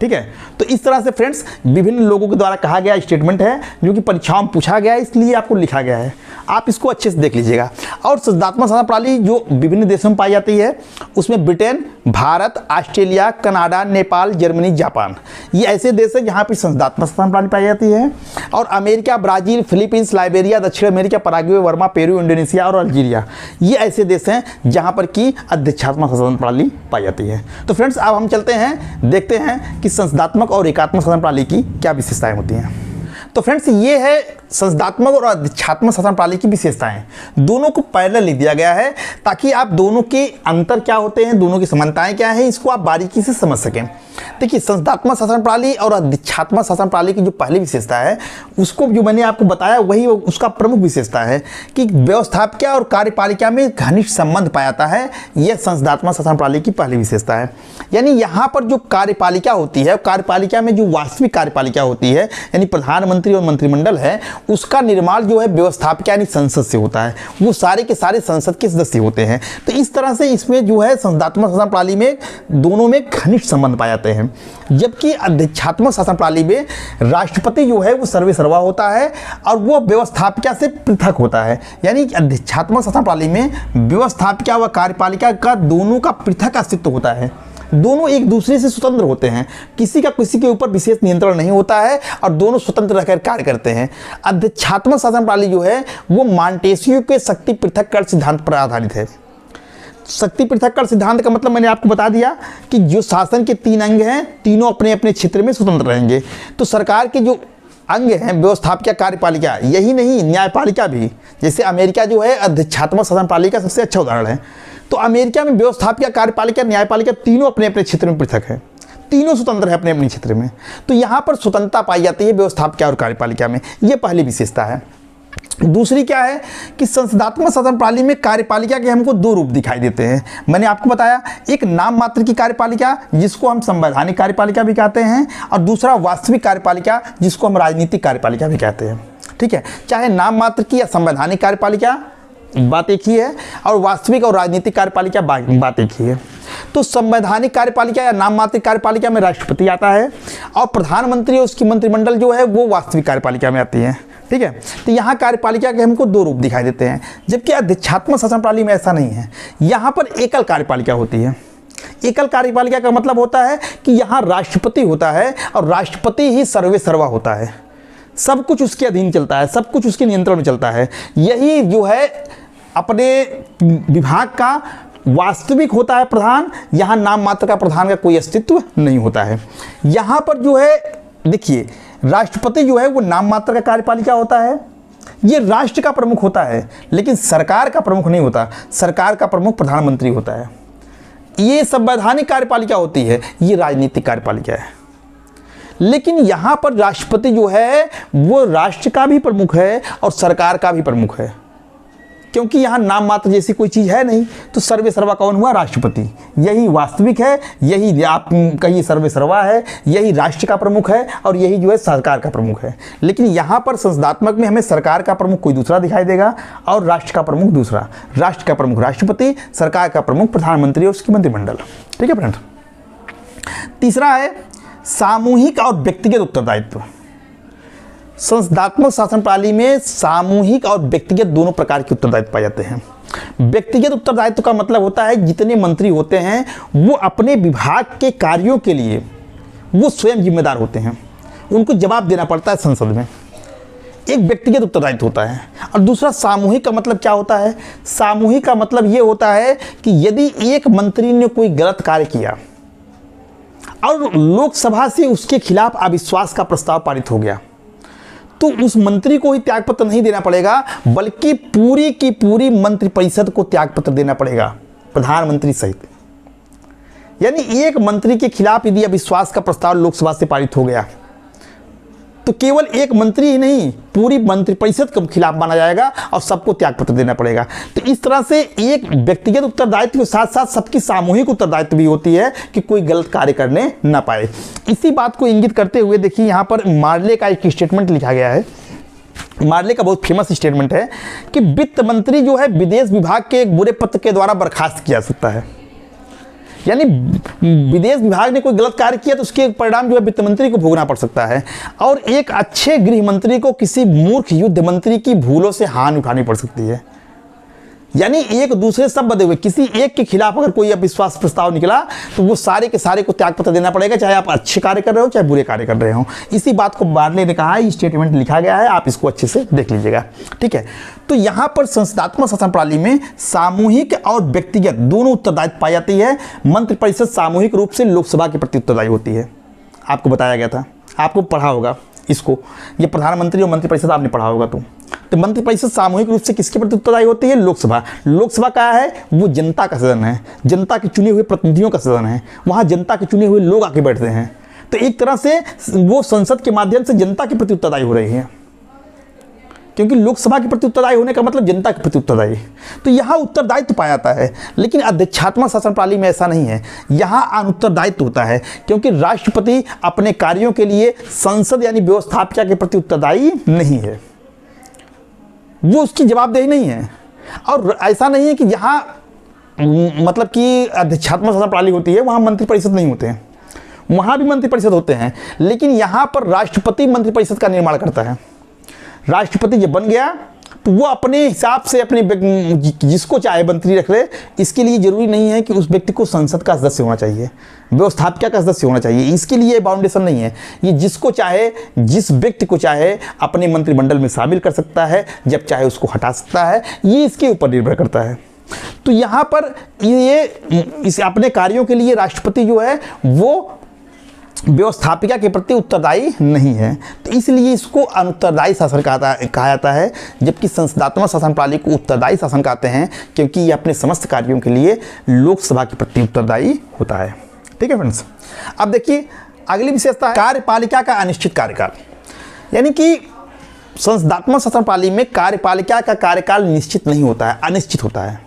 Speaker 1: ठीक है। तो इस तरह से फ्रेंड्स विभिन्न लोगों के द्वारा कहा गया स्टेटमेंट है जो कि परीक्षाओं में पूछा गया है, इसलिए आपको लिखा गया है। आप इसको अच्छे से देख लीजिएगा। और संसदात्मक शासन प्रणाली जो विभिन्न देशों में पाई जाती है उसमें Britain, Bharat, Australia, Canada, Nepal, Germany, Japan, ये ऐसे देश हैं जहाँ पर संसदात्मक शासन प्रणाली पाई जाती है। और अमेरिका, ब्राज़ील, फिलीपींस, लाइबेरिया, दक्षिण America, Paraguay, Verma, Peru, Indonesia और अल्जीरिया, ये ऐसे देश हैं जहाँ पर कि अध्यक्षात्मक शासन प्रणाली पाई जाती है। तो फ्रेंड्स अब हम चलते हैं, देखते हैं कि संसदात्मक और एकात्मक शासन प्रणाली की क्या विशेषताएं होती हैं। तो फ्रेंड्स ये है संसदात्मक और अध्यक्षात्मक शासन प्रणाली की विशेषताएं। दोनों को पैरेलल लिख दिया गया है ताकि आप दोनों के अंतर क्या होते हैं, दोनों की समानताएं क्या हैं, इसको आप बारीकी से समझ सकें। देखिए संसदात्मक शासन प्रणाली और अध्यक्षात्मक शासन प्रणाली की जो पहली विशेषता है उसको जो मैंने आपको बताया वही उसका प्रमुख विशेषता है कि व्यवस्थापकीय और कार्यपालिका में घनिष्ठ संबंध पाया जाता है। यह संसदात्मक शासन प्रणाली की पहली विशेषता है। यानी यहाँ पर जो कार्यपालिका होती है, कार्यपालिका में जो वास्तविक कार्यपालिका होती है यानी प्रधानमंत्री और मंत्रिमंडल है, उसका निर्माण जो है व्यवस्थापकीय यानी संसद से होता है। वो सारे के सारे संसद के सदस्य होते हैं। तो इस तरह से इसमें जो है संसदात्मक शासन प्रणाली में दोनों में घनिष्ठ संबंध पाए जाते हैं। जबकि अध्यक्षात्मक शासन प्रणाली में राष्ट्रपति जो है वो सर्वे सर्वा होता है और वो व्यवस्थापिका से पृथक होता है। यानी अध्यक्षात्मक शासन प्रणाली में व्यवस्थापिका व कार्यपालिका का दोनों का पृथक अस्तित्व होता है। दोनों एक दूसरे से स्वतंत्र होते हैं, किसी का किसी के ऊपर विशेष नियंत्रण नहीं होता है और दोनों स्वतंत्र रहकर कार्य करते हैं। अध्यक्षात्मक शासन प्रणाली जो है वो मॉन्टेस्क्यू के शक्ति पृथक्करण सिद्धांत पर आधारित है। शक्ति पृथक्करण सिद्धांत का मतलब मैंने आपको बता दिया कि जो शासन के 3 अंग हैं तीनों अपने अपने क्षेत्र में स्वतंत्र रहेंगे। तो सरकार के जो अंग हैं व्यवस्थापकीय, कार्यपालिका, यही नहीं न्यायपालिका भी, जैसे अमेरिका जो है अध्यक्षात्मक शासन प्रणाली का सबसे अच्छा उदाहरण है। तो अमेरिका में व्यवस्थापकीय, कार्यपालिका, न्यायपालिका तीनों अपने अपने क्षेत्र में पृथक है, तीनों स्वतंत्र है अपने अपने क्षेत्र में। तो यहाँ पर स्वतंत्रता पाई जाती है व्यवस्थापकीय और कार्यपालिका में, ये पहली विशेषता है। दूसरी क्या है कि संसदात्मक शासन प्रणाली में कार्यपालिका के हमको 2 रूप दिखाई देते हैं। मैंने आपको बताया, एक नाम मात्र की कार्यपालिका जिसको हम संवैधानिक कार्यपालिका भी कहते हैं, और दूसरा वास्तविक कार्यपालिका जिसको हम राजनीतिक कार्यपालिका भी कहते हैं। ठीक है, चाहे नाम मात्र की या संवैधानिक कार्यपालिका बात एक ही है और वास्तविक और राजनीतिक कार्यपालिका बात एक ही है। तो संवैधानिक कार्यपालिका या नाम मात्र कार्यपालिका में राष्ट्रपति आता है और प्रधानमंत्री और उसकी मंत्रिमंडल जो है वो वास्तविक कार्यपालिका में आती है। ठीक है। तो यहाँ कार्यपालिका के हमको दो रूप दिखाई देते हैं, जबकि अध्यक्षात्मक शासन प्रणाली में ऐसा नहीं है। यहाँ पर एकल कार्यपालिका होती है। एकल कार्यपालिका का मतलब होता है कि यहाँ राष्ट्रपति होता है और राष्ट्रपति ही सर्वे सर्वा होता है, सब कुछ उसके अधीन चलता है, सब कुछ उसके नियंत्रण में चलता है। यही जो है अपने विभाग का वास्तविक होता है प्रधान। यहाँ नाम मात्र का प्रधान का कोई अस्तित्व नहीं होता है। यहाँ पर जो है देखिए, राष्ट्रपति जो है वो नाम मात्र का कार्यपालिका होता है, ये राष्ट्र का प्रमुख होता है, लेकिन सरकार का प्रमुख नहीं होता। सरकार का प्रमुख प्रधानमंत्री होता है। ये संवैधानिक कार्यपालिका होती है, ये राजनीतिक कार्यपालिका है। लेकिन यहाँ पर राष्ट्रपति जो है वो राष्ट्र का भी प्रमुख है और सरकार का भी प्रमुख है, क्योंकि यहाँ नाम मात्र जैसी कोई चीज़ है नहीं। तो सर्वे सर्वा कौन हुआ? राष्ट्रपति। यही वास्तविक है, यही आप कहिए सर्वे सर्वा है, यही राष्ट्र का प्रमुख है और यही जो है सरकार का प्रमुख है। लेकिन यहाँ पर संसदात्मक में हमें सरकार का प्रमुख कोई दूसरा दिखाई देगा और राष्ट्र का प्रमुख दूसरा। राष्ट्र का प्रमुख राष्ट्रपति, सरकार का प्रमुख प्रधानमंत्री और उसकी मंत्रिमंडल। ठीक है फ्रेंड। तीसरा है सामूहिक और व्यक्तिगत उत्तरदायित्व। संसदात्मक शासन प्रणाली में सामूहिक और व्यक्तिगत दोनों प्रकार के उत्तरदायित्व पाए जाते हैं। व्यक्तिगत उत्तरदायित्व का मतलब होता है जितने मंत्री होते हैं वो अपने विभाग के कार्यों के लिए वो स्वयं जिम्मेदार होते हैं, उनको जवाब देना पड़ता है संसद में। एक व्यक्तिगत उत्तरदायित्व होता है। और दूसरा सामूहिक का मतलब क्या होता है? सामूहिक का मतलब ये होता है कि यदि एक मंत्री ने कोई गलत कार्य किया और लोकसभा से उसके खिलाफ अविश्वास का प्रस्ताव पारित हो गया, तो उस मंत्री को ही त्यागपत्र नहीं देना पड़ेगा, बल्कि पूरी की पूरी मंत्रिपरिषद को त्यागपत्र देना पड़ेगा, प्रधानमंत्री सहित। यानी एक मंत्री के खिलाफ यदि अविश्वास का प्रस्ताव लोकसभा से पारित हो गया तो केवल एक मंत्री ही नहीं, पूरी मंत्रिपरिषद के खिलाफ माना जाएगा और सबको त्यागपत्र देना पड़ेगा। तो इस तरह से एक व्यक्तिगत उत्तरदायित्व के साथ साथ सबकी सामूहिक उत्तरदायित्व भी होती है कि कोई गलत कार्य करने ना पाए। इसी बात को इंगित करते हुए देखिए यहाँ पर मार्ले का एक स्टेटमेंट लिखा गया है। मार्ले का बहुत फेमस स्टेटमेंट है कि वित्त मंत्री जो है विदेश विभाग के एक बुरे पत्र के द्वारा बर्खास्त किया जा सकता है। यानी विदेश विभाग ने कोई गलत कार्य किया तो उसके परिणाम जो है वित्त मंत्री को भोगना पड़ सकता है, और एक अच्छे गृह मंत्री को किसी मूर्ख युद्ध मंत्री की भूलों से हानि उठानी पड़ सकती है। यानी एक दूसरे सब बदे हुए, किसी एक के खिलाफ अगर कोई अविश्वास प्रस्ताव निकला तो वो सारे के सारे को त्यागपत्र देना पड़ेगा, चाहे आप अच्छे कार्य कर रहे हो चाहे बुरे कार्य कर रहे हो। इसी बात को मार्ले ने कहा है, स्टेटमेंट लिखा गया है, आप इसको अच्छे से देख लीजिएगा। ठीक है। तो यहाँ पर संसदात्मक शासन प्रणाली में सामूहिक और व्यक्तिगत दोनों उत्तरदायित्व पाई जाती है। मंत्रिपरिषद सामूहिक रूप से लोकसभा के प्रति उत्तरदायी होती है, आपको बताया गया था, आपको पढ़ा होगा इसको, ये प्रधानमंत्री और मंत्रिपरिषद आपने पढ़ा होगा। तो मंत्रिपरिषद सामूहिक रूप से किसके प्रति उत्तरदायी होती है? लोकसभा। लोकसभा का है वो जनता का सदन है, जनता के चुने हुए प्रतिनिधियों का सदन है, वहाँ जनता के चुने हुए लोग आके बैठते हैं। तो एक तरह से वो संसद के माध्यम से जनता के प्रति उत्तरदायी हो रही है, क्योंकि लोकसभा के प्रति उत्तरदायी होने का मतलब जनता के प्रति उत्तरदायी। तो यहाँ उत्तरदायित्व पाया जाता है। लेकिन अध्यक्षात्मक शासन प्रणाली में ऐसा नहीं है, यहाँ अनुत्तरदायित्व होता है, क्योंकि राष्ट्रपति अपने कार्यों के लिए संसद यानी व्यवस्थापिका के प्रति उत्तरदायी नहीं है, वो उसकी जवाबदेही नहीं है। और ऐसा नहीं है कि जहाँ मतलब कि अध्यक्षात्मक शासन प्रणाली होती है वहाँ मंत्रिपरिषद नहीं होते हैं, वहाँ भी मंत्रिपरिषद होते हैं, लेकिन यहाँ पर राष्ट्रपति मंत्रिपरिषद का निर्माण करता है। राष्ट्रपति जब बन गया तो वो अपने हिसाब से अपने जिसको चाहे मंत्री रख ले। इसके लिए जरूरी नहीं है कि उस व्यक्ति को संसद का सदस्य होना चाहिए, व्यवस्थापिका का सदस्य होना चाहिए, इसके लिए बाउंडेशन नहीं है। ये जिसको चाहे, जिस व्यक्ति को चाहे अपने मंत्रिमंडल में शामिल कर सकता है, जब चाहे उसको हटा सकता है, ये इसके ऊपर निर्भर करता है। तो यहाँ पर ये इस अपने कार्यों के लिए राष्ट्रपति जो है वो व्यवस्थापिका के प्रति उत्तरदायी नहीं है, तो इसलिए इसको अनुत्तरदायी शासन कहा जाता है, जबकि संसदात्मक शासन प्रणाली को उत्तरदायी शासन कहते हैं, क्योंकि ये अपने समस्त कार्यों के लिए लोकसभा के प्रति उत्तरदायी होता है। ठीक है फ्रेंड्स। अब देखिए अगली विशेषता है कार्यपालिका का अनिश्चित कार्यकाल। यानी कि संसदात्मक शासन प्रणाली में कार्यपालिका का कार्यकाल निश्चित नहीं होता है, अनिश्चित होता है।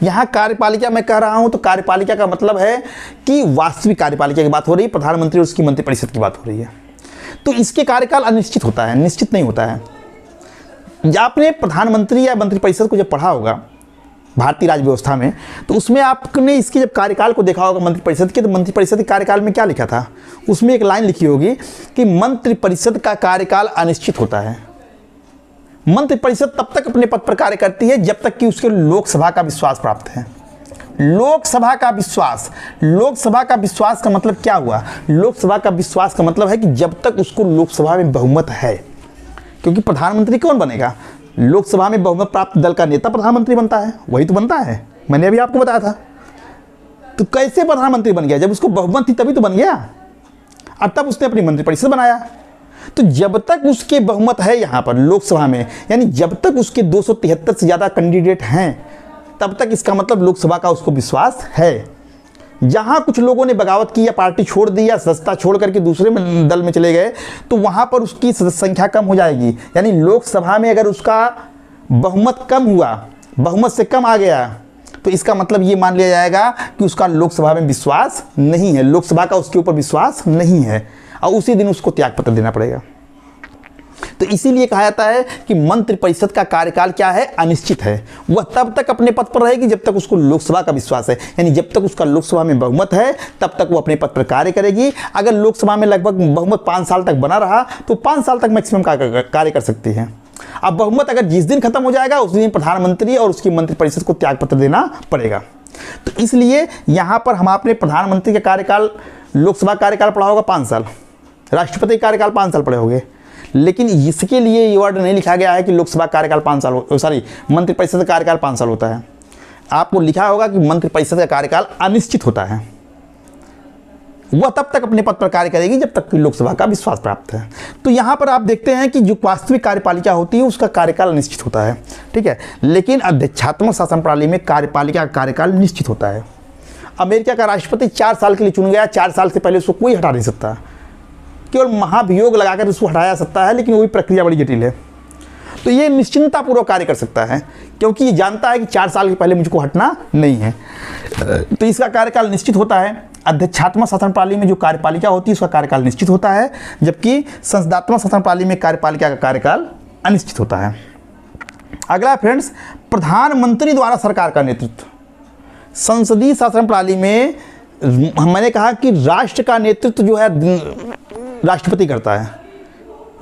Speaker 1: यहाँ कार्यपालिका मैं कह रहा हूँ तो कार्यपालिका का मतलब है कि वास्तविक कार्यपालिका की बात हो रही है, प्रधानमंत्री और उसकी मंत्रिपरिषद की बात हो रही है। तो इसके कार्यकाल अनिश्चित होता है, निश्चित नहीं होता है। आपने प्रधानमंत्री या मंत्रिपरिषद को जब पढ़ा होगा भारतीय राज्य व्यवस्था में, तो उसमें आपने इसके जब कार्यकाल को देखा होगा मंत्रिपरिषद के, तो मंत्रिपरिषद के कार्यकाल में क्या लिखा था? उसमें एक लाइन लिखी होगी कि मंत्रिपरिषद का कार्यकाल अनिश्चित होता है। मंत्रिपरिषद तब तक अपने पद पर कार्य करती है जब तक कि उसके लोकसभा का विश्वास प्राप्त है। लोकसभा का विश्वास, लोकसभा का विश्वास का मतलब क्या हुआ? लोकसभा का विश्वास का मतलब है कि जब तक उसको लोकसभा में बहुमत है, क्योंकि प्रधानमंत्री कौन बनेगा? लोकसभा में बहुमत प्राप्त दल का नेता प्रधानमंत्री बनता है, वही तो बनता है, मैंने अभी आपको बताया था। तो कैसे प्रधानमंत्री बन गया? जब उसको बहुमत थी तभी तो बन गया, और तब उसने अपनी मंत्रिपरिषद बनाया। तो जब तक उसके बहुमत है यहाँ पर लोकसभा में, यानी जब तक उसके 273 से ज़्यादा कैंडिडेट हैं, तब तक इसका मतलब लोकसभा का उसको विश्वास है। जहाँ कुछ लोगों ने बगावत की या पार्टी छोड़ दी या सत्ता छोड़ करके दूसरे दल में चले गए, तो वहाँ पर उसकी संख्या कम हो जाएगी। यानी लोकसभा में अगर उसका बहुमत कम हुआ, बहुमत से कम आ गया, तो इसका मतलब ये मान लिया जाएगा कि उसका लोकसभा में विश्वास नहीं है, लोकसभा का उसके ऊपर विश्वास नहीं है, और उसी दिन उसको त्यागपत्र देना पड़ेगा। तो इसीलिए कहा जाता है कि मंत्रिपरिषद का कार्यकाल क्या है? अनिश्चित है। वह तब तक अपने पद पर रहेगी जब तक उसको लोकसभा का विश्वास है, यानी जब तक उसका लोकसभा में बहुमत है तब तक वो अपने पद पर कार्य करेगी। अगर लोकसभा में लगभग बहुमत 5 साल तक बना रहा तो 5 साल तक मैक्सिमम कार्य कर सकती है। अब बहुमत अगर जिस दिन खत्म हो जाएगा उस दिन प्रधानमंत्री और उसकी मंत्रिपरिषद को त्यागपत्र देना पड़ेगा। तो इसलिए यहाँ पर हम आपने प्रधानमंत्री का कार्यकाल, लोकसभा कार्यकाल पढ़ा होगा 5 साल, राष्ट्रपति कार्यकाल 5 साल पढ़े होंगे, लेकिन इसके लिए ये वर्ड नहीं लिखा गया है कि लोकसभा कार्यकाल 5 साल, मंत्रिपरिषद का कार्यकाल 5 साल होता है। आपको लिखा होगा कि मंत्रिपरिषद का कार्यकाल अनिश्चित होता है। वह तब तक अपने पद पर कार्य करेगी जब तक कि लोकसभा का विश्वास प्राप्त है। तो यहाँ पर आप देखते हैं कि जो वास्तविक कार्यपालिका होती है उसका कार्यकाल अनिश्चित होता है, ठीक है, लेकिन अध्यक्षात्मक शासन प्रणाली में कार्यपालिका का कार्यकाल निश्चित होता है। अमेरिका का राष्ट्रपति 4 साल के लिए चुन गया, 4 साल से पहले उसको कोई हटा नहीं सकता, केवल महाभियोग लगाकर उसको हटाया सकता है, लेकिन वो भी प्रक्रिया बड़ी जटिल है। तो ये निश्चिंतापूर्वक कार्य कर सकता है क्योंकि ये जानता है कि 4 साल के पहले मुझको हटना नहीं है। तो इसका कार्यकाल निश्चित होता है। अध्यक्षात्मक शासन प्रणाली में जो कार्यपालिका होती है उसका कार्यकाल निश्चित होता है, जबकि संसदात्मक शासन प्रणाली में कार्यपालिका का कार्यकाल अनिश्चित होता है। अगला फ्रेंड्स, प्रधानमंत्री द्वारा सरकार का नेतृत्व। संसदीय शासन प्रणाली में मैंने कहा कि राष्ट्र का नेतृत्व जो है राष्ट्रपति करता है,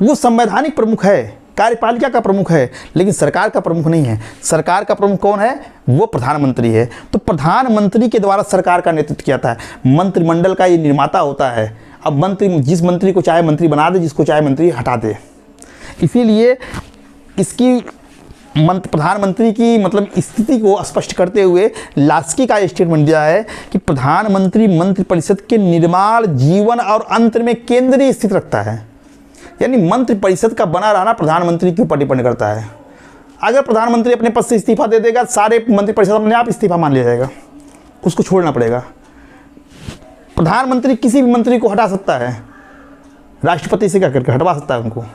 Speaker 1: वो संवैधानिक प्रमुख है, कार्यपालिका का प्रमुख है, लेकिन सरकार का प्रमुख नहीं है। सरकार का प्रमुख कौन है? वो प्रधानमंत्री है। तो प्रधानमंत्री के द्वारा सरकार का नेतृत्व किया जाता है। मंत्रिमंडल का ये निर्माता होता है। अब मंत्री, जिस मंत्री को चाहे मंत्री बना दे, जिसको चाहे मंत्री हटा दे। इसीलिए इसकी प्रधानमंत्री की मतलब स्थिति को स्पष्ट करते हुए लास्की का स्टेटमेंट दिया है कि प्रधानमंत्री मंत्रिपरिषद के निर्माण, जीवन और अंत में केंद्रीय स्थिति रखता है। यानी मंत्रिपरिषद का बना रहना प्रधानमंत्री के ऊपर डिपेंड करता है। अगर प्रधानमंत्री अपने पद से इस्तीफा दे देगा, सारे मंत्रिपरिषद अपने आप इस्तीफा मान लिया जाएगा, उसको छोड़ना पड़ेगा। प्रधानमंत्री किसी भी मंत्री को हटा सकता है, राष्ट्रपति से क्या करके हटवा सकता है उनको,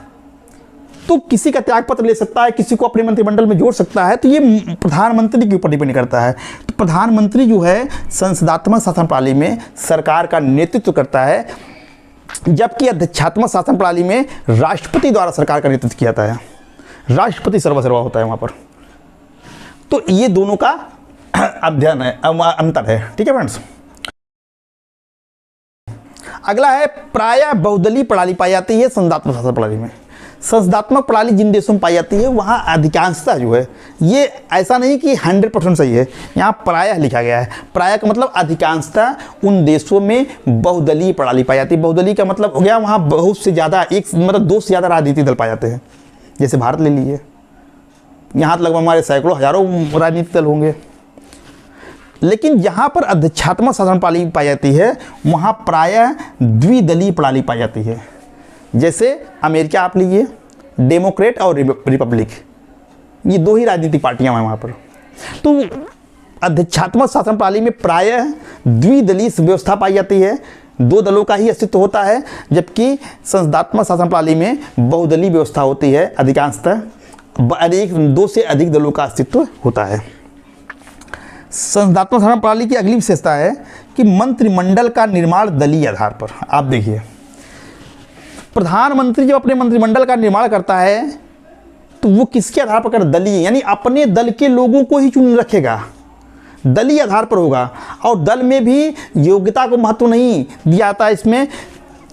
Speaker 1: तो किसी का त्यागपत्र ले सकता है, किसी को अपने मंत्रिमंडल में जोड़ सकता है। तो ये प्रधानमंत्री के ऊपर डिपेंड करता है। तो प्रधानमंत्री जो है संसदात्मक शासन प्रणाली में सरकार का नेतृत्व करता है, जबकि अध्यक्षात्मक शासन प्रणाली में राष्ट्रपति द्वारा सरकार का नेतृत्व किया जाता है। राष्ट्रपति सर्वसर्वा होता है वहाँ पर। तो ये दोनों का अध्ययन है, अंतर है, ठीक है फ्रेंड्स। अगला है प्रायः बहुदलीय प्रणाली पाई जाती है संसदात्मक शासन प्रणाली में। संसदात्मक प्रणाली जिन देशों में पाई जाती है वहाँ अधिकांशता जो है, ये ऐसा नहीं कि 100% सही है, यहाँ प्रायः लिखा गया है। प्रायः का मतलब अधिकांशता उन देशों में बहुदलीय प्रणाली पाई जाती है। बहुदलीय का मतलब हो गया वहाँ बहुत से ज़्यादा, एक मतलब 2 से ज़्यादा राजनीतिक दल पाए जाते हैं। जैसे भारत ले लीजिए, यहाँ लगभग हमारे सैकड़ों हज़ारों राजनीतिक दल होंगे। लेकिन जहाँ पर अध्यक्षात्मक शासन प्रणाली पाई जाती है वहाँ प्रायः द्विदलीय प्रणाली पाई जाती है। जैसे अमेरिका आप लीजिए, डेमोक्रेट और रिपब्लिक, ये 2 ही राजनीतिक पार्टियां हैं वहाँ पर। तो अध्यक्षात्मक शासन प्रणाली में प्रायः द्विदलीय व्यवस्था पाई जाती है, 2 दलों का ही अस्तित्व होता है, जबकि संसदात्मक शासन प्रणाली में बहुदलीय व्यवस्था होती है, अधिकांशतः 2 से अधिक दलों का अस्तित्व होता है। संसदात्मक शासन प्रणाली की अगली विशेषता है कि मंत्रिमंडल का निर्माण दलीय आधार पर। आप देखिए, प्रधानमंत्री जब अपने मंत्रिमंडल का निर्माण करता है तो वो किसके आधार पर कर? दलीय, यानी अपने दल के लोगों को ही चुन रखेगा, दलीय आधार पर होगा। और दल में भी योग्यता को महत्व नहीं दिया जाता है इसमें,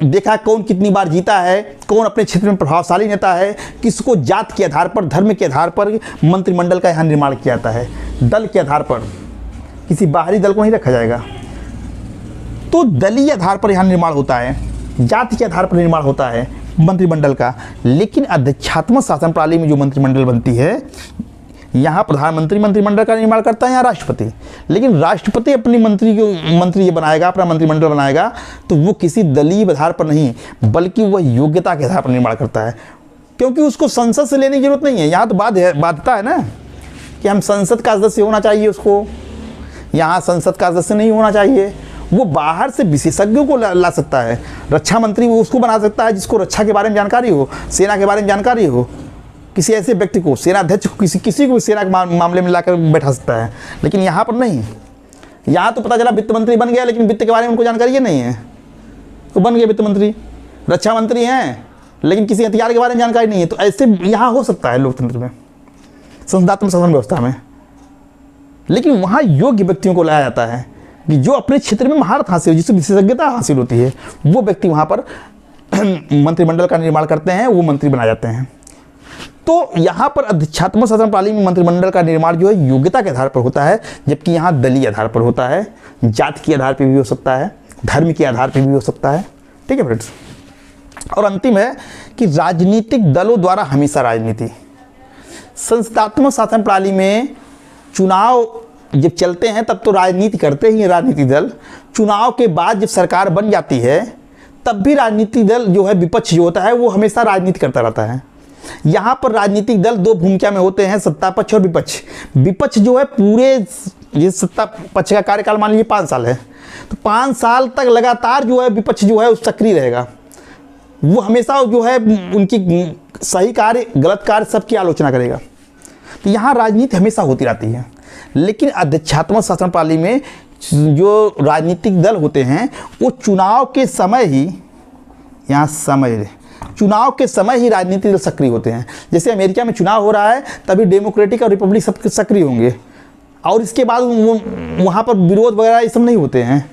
Speaker 1: देखा कौन कितनी बार जीता है, कौन अपने क्षेत्र में प्रभावशाली नेता है, किसको जात के आधार पर, धर्म के आधार पर मंत्रिमंडल का यहाँ निर्माण किया जाता है। दल के आधार पर, किसी बाहरी दल को नहीं रखा जाएगा। तो दलीय आधार पर यहाँ निर्माण होता है, जाति के आधार पर निर्माण होता है मंत्रिमंडल का। लेकिन अध्यक्षात्मक शासन प्रणाली में जो मंत्रिमंडल बनती है, यहाँ प्रधानमंत्री मंत्रिमंडल का निर्माण करता है, यहाँ राष्ट्रपति। लेकिन राष्ट्रपति अपनी मंत्री ये बनाएगा, अपना मंत्रिमंडल बनाएगा, तो वो किसी दलीय आधार पर नहीं, बल्कि वह योग्यता के आधार पर निर्माण करता है। क्योंकि उसको संसद से लेने की जरूरत नहीं है। यहाँ तो बाध्यता है ना कि हम संसद का सदस्य होना चाहिए उसको, यहाँ संसद का सदस्य नहीं होना चाहिए। वो बाहर से विशेषज्ञों को ला सकता है। रक्षा मंत्री वो उसको बना सकता है जिसको रक्षा के बारे में जानकारी हो, सेना के बारे में जानकारी हो। किसी ऐसे व्यक्ति को, सेना अध्यक्ष को, किसी को सेना के मामले में लाकर बैठा सकता है। लेकिन यहाँ पर नहीं। यहाँ तो पता चला वित्त मंत्री बन गया, लेकिन वित्त के बारे में उनको जानकारी नहीं है, तो बन गए वित्त मंत्री। रक्षा मंत्री हैं, लेकिन किसी हथियार के बारे में जानकारी नहीं है। तो ऐसे यहाँ हो सकता है लोकतंत्र में, संसदात्मक शासन व्यवस्था में। लेकिन वहाँ योग्य व्यक्तियों को लाया जाता है कि जो अपने क्षेत्र में महारत हासिल हो, जिससे विशेषज्ञता हासिल होती है, वो व्यक्ति वहाँ पर मंत्रिमंडल का निर्माण करते हैं, वो मंत्री बनाए जाते हैं। तो यहाँ पर अध्यक्षात्मक शासन प्रणाली में मंत्रिमंडल का निर्माण जो है योग्यता के आधार पर होता है, जबकि यहाँ दलीय आधार पर होता है, जाति के आधार पर भी हो सकता है, धर्म के आधार पर भी हो सकता है। ठीक है फ्रेंड्स। और अंतिम है कि राजनीतिक दलों द्वारा हमेशा राजनीति। संसदात्मक शासन प्रणाली में चुनाव जब चलते हैं तब तो राजनीति करते ही हैं राजनीतिक दल। चुनाव के बाद जब सरकार बन जाती है तब भी राजनीतिक दल जो है, विपक्ष जो होता है, वो हमेशा राजनीति करता रहता है। यहाँ पर राजनीतिक दल दो भूमिका में होते हैं, सत्ता पक्ष और विपक्ष। विपक्ष जो है पूरे, ये सत्ता पक्ष का कार्यकाल मान लीजिए 5 साल है, तो 5 साल तक लगातार जो है विपक्ष जो है उस सक्रिय रहेगा। वो हमेशा जो है उनकी सही कार्य, गलत कार्य सबकी आलोचना करेगा। तो यहाँ राजनीति हमेशा होती रहती है। लेकिन अध्यक्षात्मक शासन प्रणाली में जो राजनीतिक दल होते हैं वो चुनाव के समय ही, यहाँ चुनाव के समय ही राजनीतिक दल सक्रिय होते हैं। जैसे अमेरिका में चुनाव हो रहा है तभी डेमोक्रेटिक और रिपब्लिक सब सक्रिय होंगे, और इसके बाद वहाँ पर विरोध वगैरह ये सब नहीं होते हैं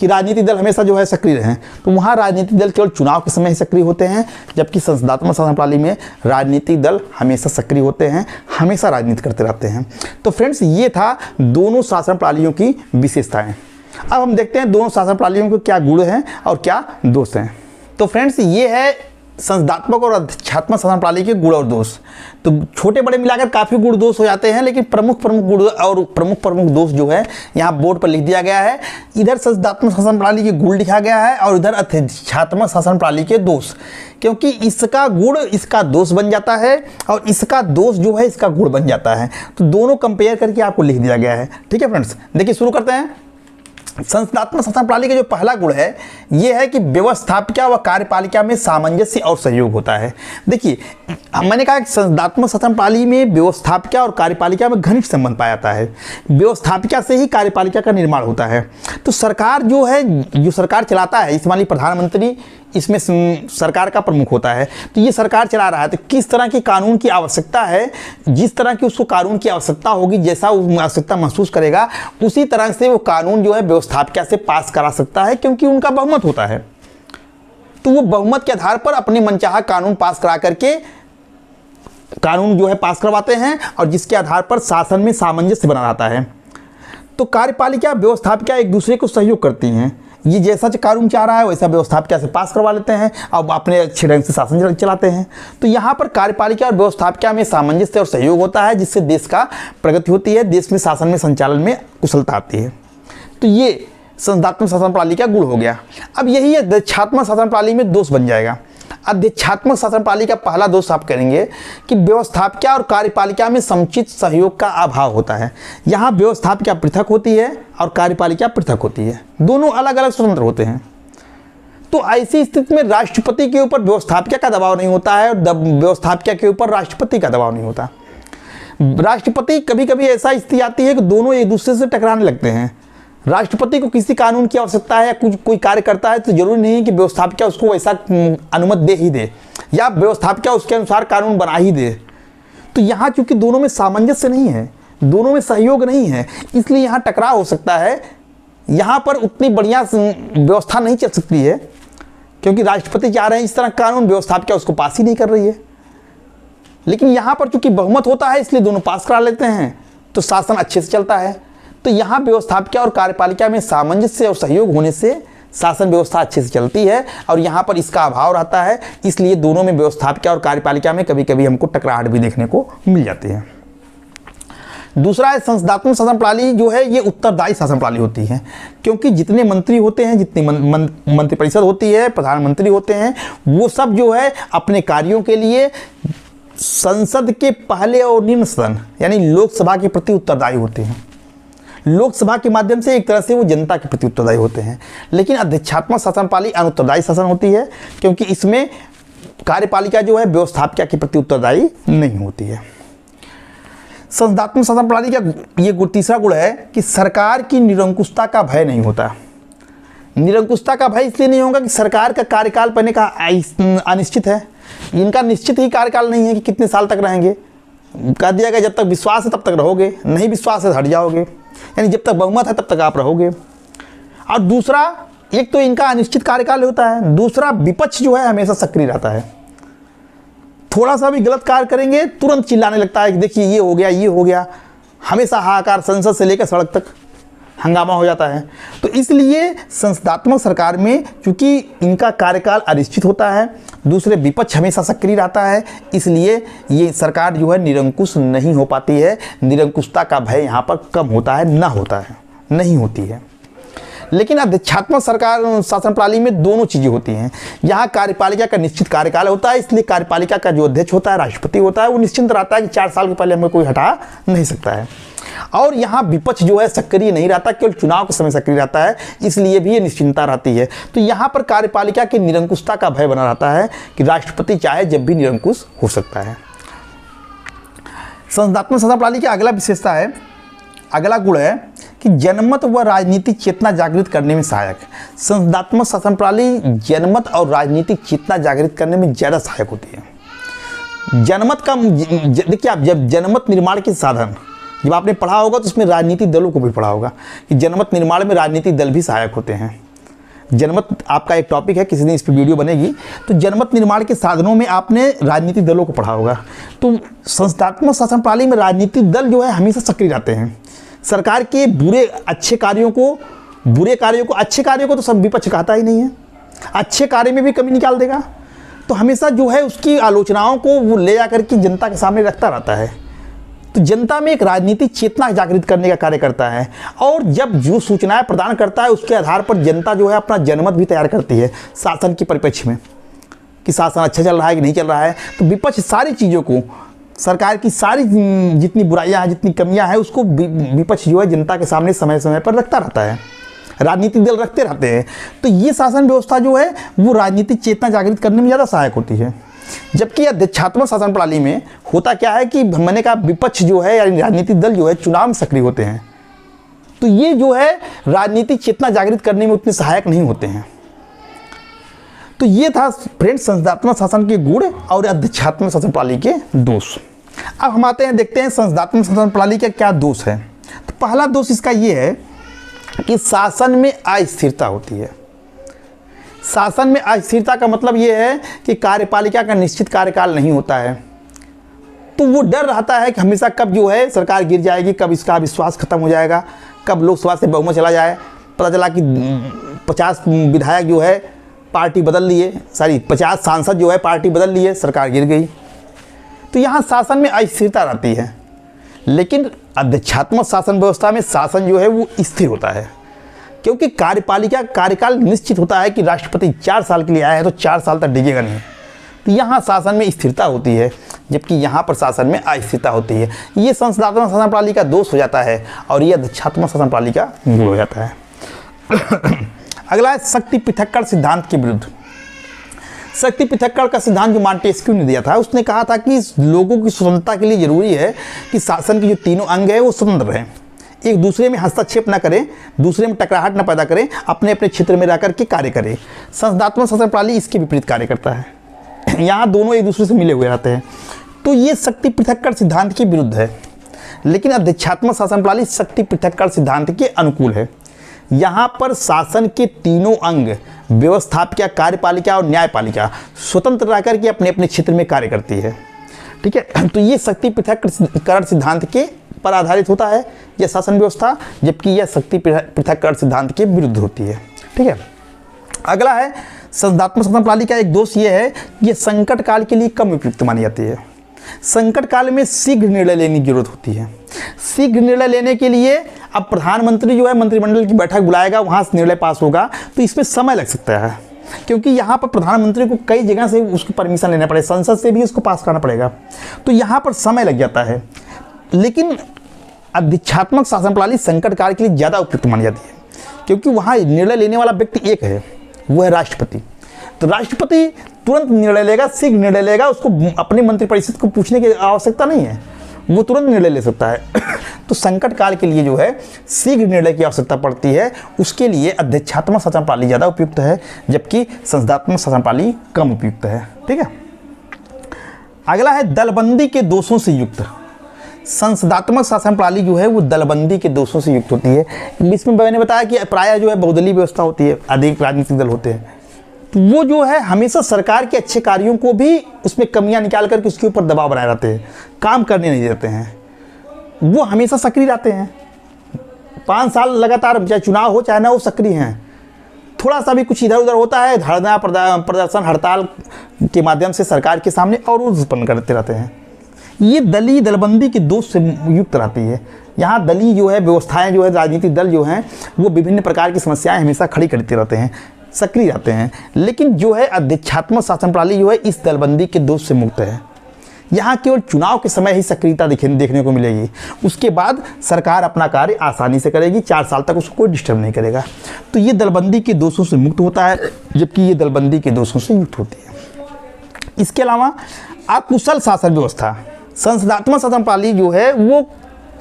Speaker 1: कि राजनीतिक दल हमेशा जो है सक्रिय रहें। तो वहाँ राजनीतिक दल केवल चुनाव के समय ही सक्रिय होते हैं, जबकि संसदात्मक शासन प्रणाली में राजनीतिक दल हमेशा सक्रिय होते हैं, हमेशा राजनीति करते रहते हैं। तो फ्रेंड्स, ये था दोनों शासन प्रणालियों की विशेषताएं। अब हम देखते हैं दोनों शासन प्रणालियों के क्या गुण हैं और क्या दोष हैं। तो फ्रेंड्स, ये है संसदात्मक और अध्यक्षात्मक शासन प्रणाली के गुण और दोष। तो छोटे बड़े मिलाकर काफ़ी गुण दोष हो जाते हैं, लेकिन प्रमुख गुण और प्रमुख दोष जो है यहाँ बोर्ड पर लिख दिया गया है। इधर संसदात्मक शासन प्रणाली के गुण लिखा गया है और इधर अध्यक्षात्मक शासन प्रणाली के दोष, क्योंकि इसका गुण इसका दोष बन जाता है और इसका दोष जो है इसका गुण बन जाता है। तो दोनों कंपेयर करके आपको लिख दिया गया है। ठीक है फ्रेंड्स, देखिए शुरू करते हैं। संसदात्मक शासन प्रणाली का जो पहला गुण है यह है कि व्यवस्थापिका व कार्यपालिका में सामंजस्य और सहयोग होता है। देखिए, मैंने कहा कि संसदात्मक शासन प्रणाली में व्यवस्थापिका और कार्यपालिका में घनिष्ठ संबंध पाया जाता है। व्यवस्थापिका से ही कार्यपालिका का निर्माण होता है। तो सरकार जो है, जो सरकार चलाता है, इस मानी प्रधानमंत्री इसमें सरकार का प्रमुख होता है। तो ये सरकार चला रहा है, तो किस तरह की कानून की आवश्यकता है, जिस तरह की उसको कानून की आवश्यकता होगी, जैसा वो आवश्यकता महसूस करेगा, उसी तरह से वो कानून जो है व्यवस्थापिका से पास करा सकता है, क्योंकि उनका बहुमत होता है। तो वो बहुमत के आधार पर अपने मनचाहा कानून पास करा करके कानून जो है पास करवाते हैं, और जिसके आधार पर शासन में सामंजस्य बना रहता है। तो कार्यपालिका व्यवस्थापिका एक दूसरे को सहयोग करती हैं। ये जैसा कानून चाह रहा है वैसा व्यवस्थापिका से पास करवा लेते हैं और अपने अच्छे ढंग से शासन चलाते हैं। तो यहाँ पर कार्यपालिका और व्यवस्थापिका में सामंजस्य और सहयोग होता है, जिससे देश का प्रगति होती है, देश में शासन में संचालन में कुशलता आती है। तो ये संसदात्मक शासन प्रणाली का गुण हो गया। अब यही अध्यक्षात्मक शासन प्रणाली में दोष बन जाएगा। अध्यक्षात्मक शासन प्रणाली का पहला दोष आप करेंगे कि व्यवस्थापिका और कार्यपालिका में समुचित सहयोग का अभाव होता है। यहाँ व्यवस्थापिका पृथक होती है और कार्यपालिका पृथक होती है, दोनों अलग अलग स्वतंत्र होते हैं। तो ऐसी स्थिति में राष्ट्रपति के ऊपर व्यवस्थापिका का दबाव नहीं होता है और व्यवस्थापिका के ऊपर राष्ट्रपति का दबाव नहीं होता। राष्ट्रपति कभी कभी ऐसा स्थिति आती है कि दोनों एक दूसरे से टकराने लगते हैं। राष्ट्रपति को किसी कानून की आवश्यकता है या कुछ कोई कार्य करता है, तो जरूरी नहीं है कि व्यवस्थापिका उसको वैसा अनुमति दे ही दे या व्यवस्थापिका उसके अनुसार कानून बना ही दे। तो यहाँ चूंकि दोनों में सामंजस्य नहीं है, दोनों में सहयोग नहीं है, इसलिए यहाँ टकराव हो सकता है। यहाँ पर उतनी बढ़िया व्यवस्था नहीं चल सकती है, क्योंकि राष्ट्रपति चाह रहे हैं इस तरह कानून, व्यवस्था क्या उसको पास ही नहीं कर रही है। लेकिन यहाँ पर चूंकि बहुमत होता है इसलिए दोनों पास करा लेते हैं, तो शासन अच्छे से चलता है। तो यहाँ व्यवस्थापिका और कार्यपालिका में सामंजस्य और सहयोग होने से शासन व्यवस्था अच्छे से चलती है, और यहाँ पर इसका अभाव रहता है, इसलिए दोनों में, व्यवस्थापिका और कार्यपालिका में, कभी कभी हमको टकराहट भी देखने को मिल जाती है। दूसरा है संसदात्मक शासन प्रणाली जो है ये उत्तरदायी शासन प्रणाली होती है, क्योंकि जितने मंत्री होते हैं, जितनी मंत्रिपरिषद होती है, प्रधानमंत्री होते हैं, वो सब जो है अपने कार्यों के लिए संसद के पहले और निम्न सदन यानी लोकसभा के प्रति उत्तरदायी होते हैं। लोकसभा के माध्यम से एक तरह से वो जनता के प्रति उत्तरदायी होते हैं। लेकिन अध्यक्षात्मक शासन प्रणाली अनुत्तरदायी शासन होती है, क्योंकि इसमें कार्यपालिका जो है व्यवस्थापिका के प्रति उत्तरदायी नहीं होती है। संसदात्मक शासन प्रणाली का ये तीसरा गुण है कि सरकार की निरंकुशता का भय नहीं होता। निरंकुशता का भय इसलिए नहीं होगा कि सरकार का कार्यकाल पहले का अनिश्चित है, इनका निश्चित ही कार्यकाल नहीं है कि कितने साल तक रहेंगे। कह दिया गया जब तक विश्वास है तब तक रहोगे, नहीं विश्वास है हट जाओगे, यानी जब तक बहुमत है तब तक आप रहोगे। और दूसरा, एक तो इनका अनिश्चित कार्यकाल होता है, दूसरा विपक्ष जो है हमेशा सक्रिय रहता है। थोड़ा सा भी गलत कार्य करेंगे तुरंत चिल्लाने लगता है कि देखिए ये हो गया, ये हो गया, हमेशा हाहाकार, संसद से लेकर सड़क तक हंगामा हो जाता है। तो इसलिए संसदात्मक सरकार में चूंकि इनका कार्यकाल अनिश्चित होता है, दूसरे विपक्ष हमेशा सक्रिय रहता है, इसलिए ये सरकार जो है निरंकुश नहीं हो पाती है। निरंकुशता का भय यहाँ पर कम होता है, ना होता है, नहीं होती है। लेकिन अध्यक्षात्मक सरकार शासन प्रणाली में दोनों चीज़ें होती हैं। यहाँ कार्यपालिका का निश्चित कार्यकाल होता है, इसलिए कार्यपालिका का जो अध्यक्ष होता है, राष्ट्रपति होता है, वो निश्चिंत रहता है कि 4 साल के पहले हमें कोई हटा नहीं सकता है। और यहाँ विपक्ष जो है सक्रिय नहीं रहता, केवल चुनाव के समय सक्रिय रहता है, इसलिए भी ये निश्चिंतता रहती है। तो यहाँ पर कार्यपालिका की निरंकुशता का भय बना रहता है कि राष्ट्रपति चाहे जब भी निरंकुश हो सकता है। संसदात्मक शासन प्रणाली की अगला विशेषता है, अगला गुण है कि जनमत व राजनीतिक चेतना जागृत करने में सहायक। संसदात्मक शासन प्रणाली जनमत और राजनीतिक चेतना जागृत करने में ज़्यादा सहायक होती है। जनमत का देखिए, आप जब जनमत निर्माण के साधन जब आपने पढ़ा होगा तो उसमें राजनीतिक दलों को भी पढ़ा होगा कि जनमत निर्माण में राजनीतिक दल भी सहायक होते हैं। जनमत आपका एक टॉपिक है, किसी दिन इस पर वीडियो बनेगी। तो जनमत निर्माण के साधनों में आपने राजनीतिक दलों को पढ़ा होगा। तो संसदात्मक शासन प्रणाली में राजनीतिक दल जो है हमेशा सक्रिय रहते हैं। सरकार के अच्छे कार्यों को अच्छे कार्यों को तो सब विपक्ष कहता ही नहीं है, अच्छे कार्य में भी कमी निकाल देगा। तो हमेशा जो है उसकी आलोचनाओं को वो ले जाकर के जनता के सामने रखता रहता है। तो जनता में एक राजनीतिक चेतना जागृत करने का कार्य करता है, और जब जो सूचनाएं प्रदान करता है उसके आधार पर जनता जो है अपना जनमत भी तैयार करती है शासन के परिप्रेक्ष्य में कि शासन अच्छा चल रहा है कि नहीं चल रहा है। तो विपक्ष सारी चीज़ों को, सरकार की सारी जितनी बुराइयां हैं, जितनी कमियां हैं, उसको विपक्ष जो है जनता के सामने समय समय पर रखता रहता है, राजनीतिक दल रखते रहते हैं। तो ये शासन व्यवस्था जो है वो राजनीतिक चेतना जागृत करने में ज़्यादा सहायक होती है। जबकि अध्यक्षात्मक शासन प्रणाली में होता क्या है कि मैंने कहा विपक्ष जो है या राजनीतिक दल जो है चुनाव में सक्रिय होते हैं, तो ये जो है राजनीतिक चेतना जागृत करने में उतने सहायक नहीं होते हैं। तो ये था फ्रेंड्स संसदात्मक शासन के गुण और अध्यक्षात्मक शासन प्रणाली के दोष। अब हम आते हैं, देखते हैं संसदात्मक शासन प्रणाली का क्या दोष है। तो पहला दोष इसका ये है कि शासन में अस्थिरता होती है। शासन में अस्थिरता का मतलब ये है कि कार्यपालिका का निश्चित कार्यकाल नहीं होता है, तो वो डर रहता है कि हमेशा कब जो है सरकार गिर जाएगी, कब इसका विश्वास खत्म हो जाएगा, कब लोकसभा से बहुमत चला जाए। पता चला कि 50 विधायक जो है पार्टी बदल लिए, 50 सांसद जो है पार्टी बदल लिए, सरकार गिर गई। तो यहाँ शासन में अस्थिरता रहती है। लेकिन अध्यक्षात्मक शासन व्यवस्था में शासन जो है वो स्थिर होता है, क्योंकि कार्यपालिका कार्यकाल निश्चित होता है कि राष्ट्रपति 4 साल के लिए आया है तो 4 साल तक डिगेगा नहीं। तो यहाँ शासन में स्थिरता होती है, जबकि यहाँ पर शासन में अस्थिरता होती है। ये संसदात्मक शासन प्रणाली का दोष हो जाता है और ये अध्यक्षात्मक शासन प्रणाली का गुण हो जाता है। अगला है शक्ति पृथक्करण सिद्धांत के विरुद्ध। शक्ति पृथक्करण का सिद्धांत जो मॉन्टेस्क्यू ने दिया था, उसने कहा था कि लोगों की स्वतंत्रता के लिए जरूरी है कि शासन के जो तीनों अंग है वो स्वतंत्र रहें, एक दूसरे में हस्तक्षेप न करें, दूसरे में टकराहट न पैदा करें, अपने अपने क्षेत्र में रहकर के कार्य करें। संसदात्मक शासन प्रणाली इसके विपरीत कार्य करता है। यहाँ दोनों एक दूसरे से मिले हुए रहते हैं। तो ये शक्ति पृथक्करण सिद्धांत के विरुद्ध है। लेकिन अध्यक्षात्मक शासन प्रणाली शक्ति पृथक्करण सिद्धांत के अनुकूल है। यहाँ पर शासन के तीनों अंग व्यवस्थापिका, कार्यपालिका और न्यायपालिका स्वतंत्र रह करके अपने अपने क्षेत्र में कार्य करती है। ठीक है, तो ये शक्ति पृथक्करण सिद्धांत के पर आधारित होता है यह शासन व्यवस्था, जबकि यह शक्ति पृथक्करण सिद्धांत के विरुद्ध होती है। ठीक है, अगला है संसदात्मक शासन प्रणाली का एक दोष यह है कि यह संकट काल के लिए कम उपयुक्त मानी जाती है। संकट काल में शीघ्र निर्णय लेने की जरूरत होती है। शीघ्र निर्णय लेने के लिए अब प्रधानमंत्री जो है मंत्रिमंडल की बैठक बुलाएगा, वहाँ से निर्णय पास होगा, तो इसमें समय लग सकता है, क्योंकि यहाँ पर प्रधानमंत्री को कई जगह से उसकी परमिशन लेना पड़ेगा, संसद से भी उसको पास करना पड़ेगा, तो यहाँ पर समय लग जाता है। लेकिन अधिष्ठात्मक शासन प्रणाली संकट काल के लिए ज़्यादा उपयुक्त मानी जाती है, क्योंकि वहाँ निर्णय लेने वाला व्यक्ति एक है, वो है राष्ट्रपति। तो राष्ट्रपति तुरंत निर्णय लेगा, शीघ्र निर्णय लेगा, उसको अपने मंत्रिपरिषद को पूछने की आवश्यकता नहीं है, वो तुरंत निर्णय ले सकता है। तो संकट काल के लिए जो है शीघ्र निर्णय की आवश्यकता पड़ती है, उसके लिए अधिष्ठात्मक शासन प्रणाली ज़्यादा उपयुक्त है, जबकि संसदात्मक शासन प्रणाली कम उपयुक्त है। ठीक है, अगला है दलबंदी के दोषों से युक्त। संसदात्मक शासन प्रणाली जो है वो दलबंदी के दोषों से युक्त होती है। इसमें मैंने बताया कि प्रायः जो है बहुदलीय व्यवस्था होती है, अधिक राजनीतिक दल होते हैं, तो वो जो है हमेशा सरकार के अच्छे कार्यों को भी उसमें कमियां निकाल करके उसके ऊपर दबाव बनाए रहते हैं, काम करने नहीं देते हैं, वो हमेशा सक्रिय रहते हैं। 5 साल लगातार चाहे चुनाव हो चाहे ना हो सक्रिय हैं। थोड़ा सा भी कुछ इधर उधर होता है, धरना प्रदर्शन हड़ताल के माध्यम से सरकार के सामने और उत्पन्न करते रहते हैं। ये दलबंदी के दोष से युक्त रहती है। यहाँ दलीय जो है व्यवस्थाएं जो है, राजनीतिक दल जो हैं वो विभिन्न प्रकार की समस्याएं हमेशा खड़ी करते रहते हैं, सक्रिय रहते हैं। लेकिन जो है अधिष्ठात्मक शासन प्रणाली जो है इस दलबंदी के दोष से मुक्त है। यहाँ केवल चुनाव के समय ही सक्रियता देखने को मिलेगी, उसके बाद सरकार अपना कार्य आसानी से करेगी, 4 साल तक उसको कोई डिस्टर्ब नहीं करेगा। तो ये दलबंदी के दोषों से मुक्त होता है, जबकि ये दलबंदी के दोषों से युक्त होती है। इसके अलावा अकुशल शासन व्यवस्था, संसदात्मक शासन प्रणाली जो है वो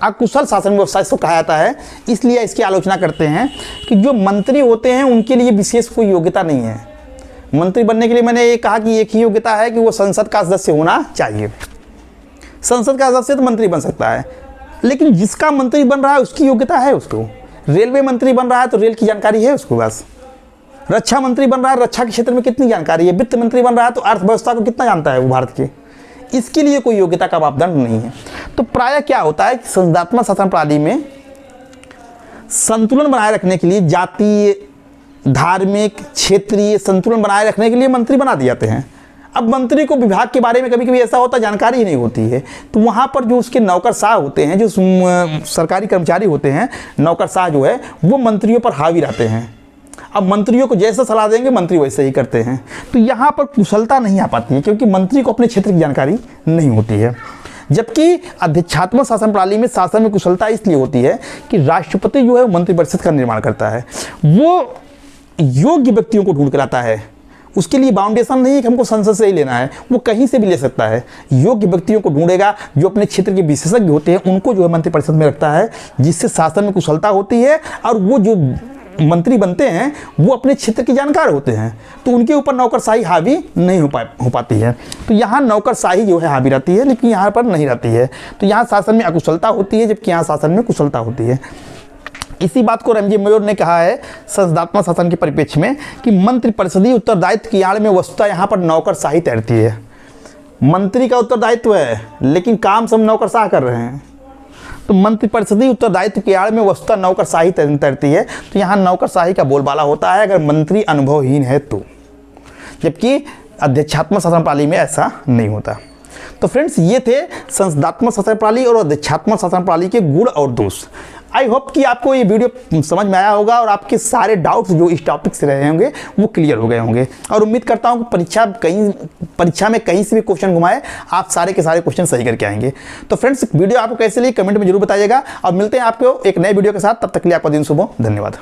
Speaker 1: अकुशल शासन व्यवस्था इसको कहा जाता है। इसलिए इसकी आलोचना करते हैं कि जो मंत्री होते हैं उनके लिए विशेष कोई योग्यता नहीं है। मंत्री बनने के लिए मैंने ये कहा कि एक ही योग्यता है कि वो संसद का सदस्य होना चाहिए। संसद का सदस्य तो मंत्री बन सकता है, लेकिन जिसका मंत्री बन रहा है उसकी योग्यता है उसको। रेलवे मंत्री बन रहा है तो रेल की जानकारी है उसको बस। रक्षा मंत्री बन रहा है, रक्षा के क्षेत्र में कितनी जानकारी है। वित्त मंत्री बन रहा है तो अर्थव्यवस्था को कितना जानता है वो भारत की। इसके लिए कोई योग्यता का मापदंड नहीं है। तो प्रायः क्या होता है कि संसदात्मक शासन प्रणाली में संतुलन बनाए रखने के लिए जातीय, धार्मिक, क्षेत्रीय संतुलन बनाए रखने के लिए मंत्री बना दिए जाते हैं। अब मंत्री को विभाग के बारे में कभी कभी ऐसा होता है जानकारी ही नहीं होती है, तो वहाँ पर जो उसके नौकरशाह होते हैं, जो सरकारी कर्मचारी होते हैं, नौकरशाह जो है वो मंत्रियों पर हावी रहते हैं। अब मंत्रियों को जैसा सलाह देंगे मंत्री वैसे ही करते हैं। तो यहाँ पर कुशलता नहीं आ पाती है, क्योंकि मंत्री को अपने क्षेत्र की जानकारी नहीं होती है। जबकि अधिष्ठात्मक शासन प्रणाली में शासन में कुशलता इसलिए होती है कि राष्ट्रपति जो है मंत्रिपरिषद का निर्माण करता है, वो योग्य व्यक्तियों को ढूंढ कर लाता है। उसके लिए बाउंडेशन नहीं है कि हमको संसद से ही लेना है, वो कहीं से भी ले सकता है। योग्य व्यक्तियों को ढूंढेगा, जो अपने क्षेत्र के विशेषज्ञ होते हैं उनको जो है मंत्रिपरिषद में रखता है, जिससे शासन में कुशलता होती है और वो जो मंत्री बनते हैं वो अपने क्षेत्र के जानकार होते हैं, तो उनके ऊपर नौकरशाही हावी नहीं हो पाती है। तो यहाँ नौकरशाही जो है हावी रहती है, लेकिन यहाँ पर नहीं रहती है। तो यहाँ शासन में अकुशलता होती है, जबकि यहाँ शासन में कुशलता होती है। इसी बात को रमजी मयूर ने कहा है संसदात्मक शासन के परिप्रेक्ष्य में कि मंत्रिपरिषदीय उत्तरदायित्व की आड़ में वस्तुतः यहाँ पर नौकरशाही तैरती है। मंत्री का उत्तरदायित्व है, लेकिन काम सब नौकरशाह कर रहे हैं। तो मंत्रिपरिषदीय उत्तरदायित्व की आड़ में वस्तुतः नौकरशाही तैरती है। तो यहाँ नौकरशाही का बोलबाला होता है अगर मंत्री अनुभवहीन है तो, जबकि अधिष्ठात्मक शासन प्रणाली में ऐसा नहीं होता। तो फ्रेंड्स, ये थे संसदात्मक शासन प्रणाली और अधिष्ठात्मक शासन प्रणाली के गुण और दोष। आई होप कि आपको ये वीडियो समझ में आया होगा और आपके सारे डाउट्स जो इस टॉपिक से रहे होंगे वो क्लियर हो गए होंगे। और उम्मीद करता हूँ कि परीक्षा में कहीं से भी क्वेश्चन घुमाए आप सारे के सारे क्वेश्चन सही करके आएंगे। तो फ्रेंड्स, वीडियो आपको कैसे लगी कमेंट में जरूर बताइएगा और मिलते हैं आपको एक नए वीडियो के साथ। तब तक के लिए आपका दिन शुभ हो। धन्यवाद।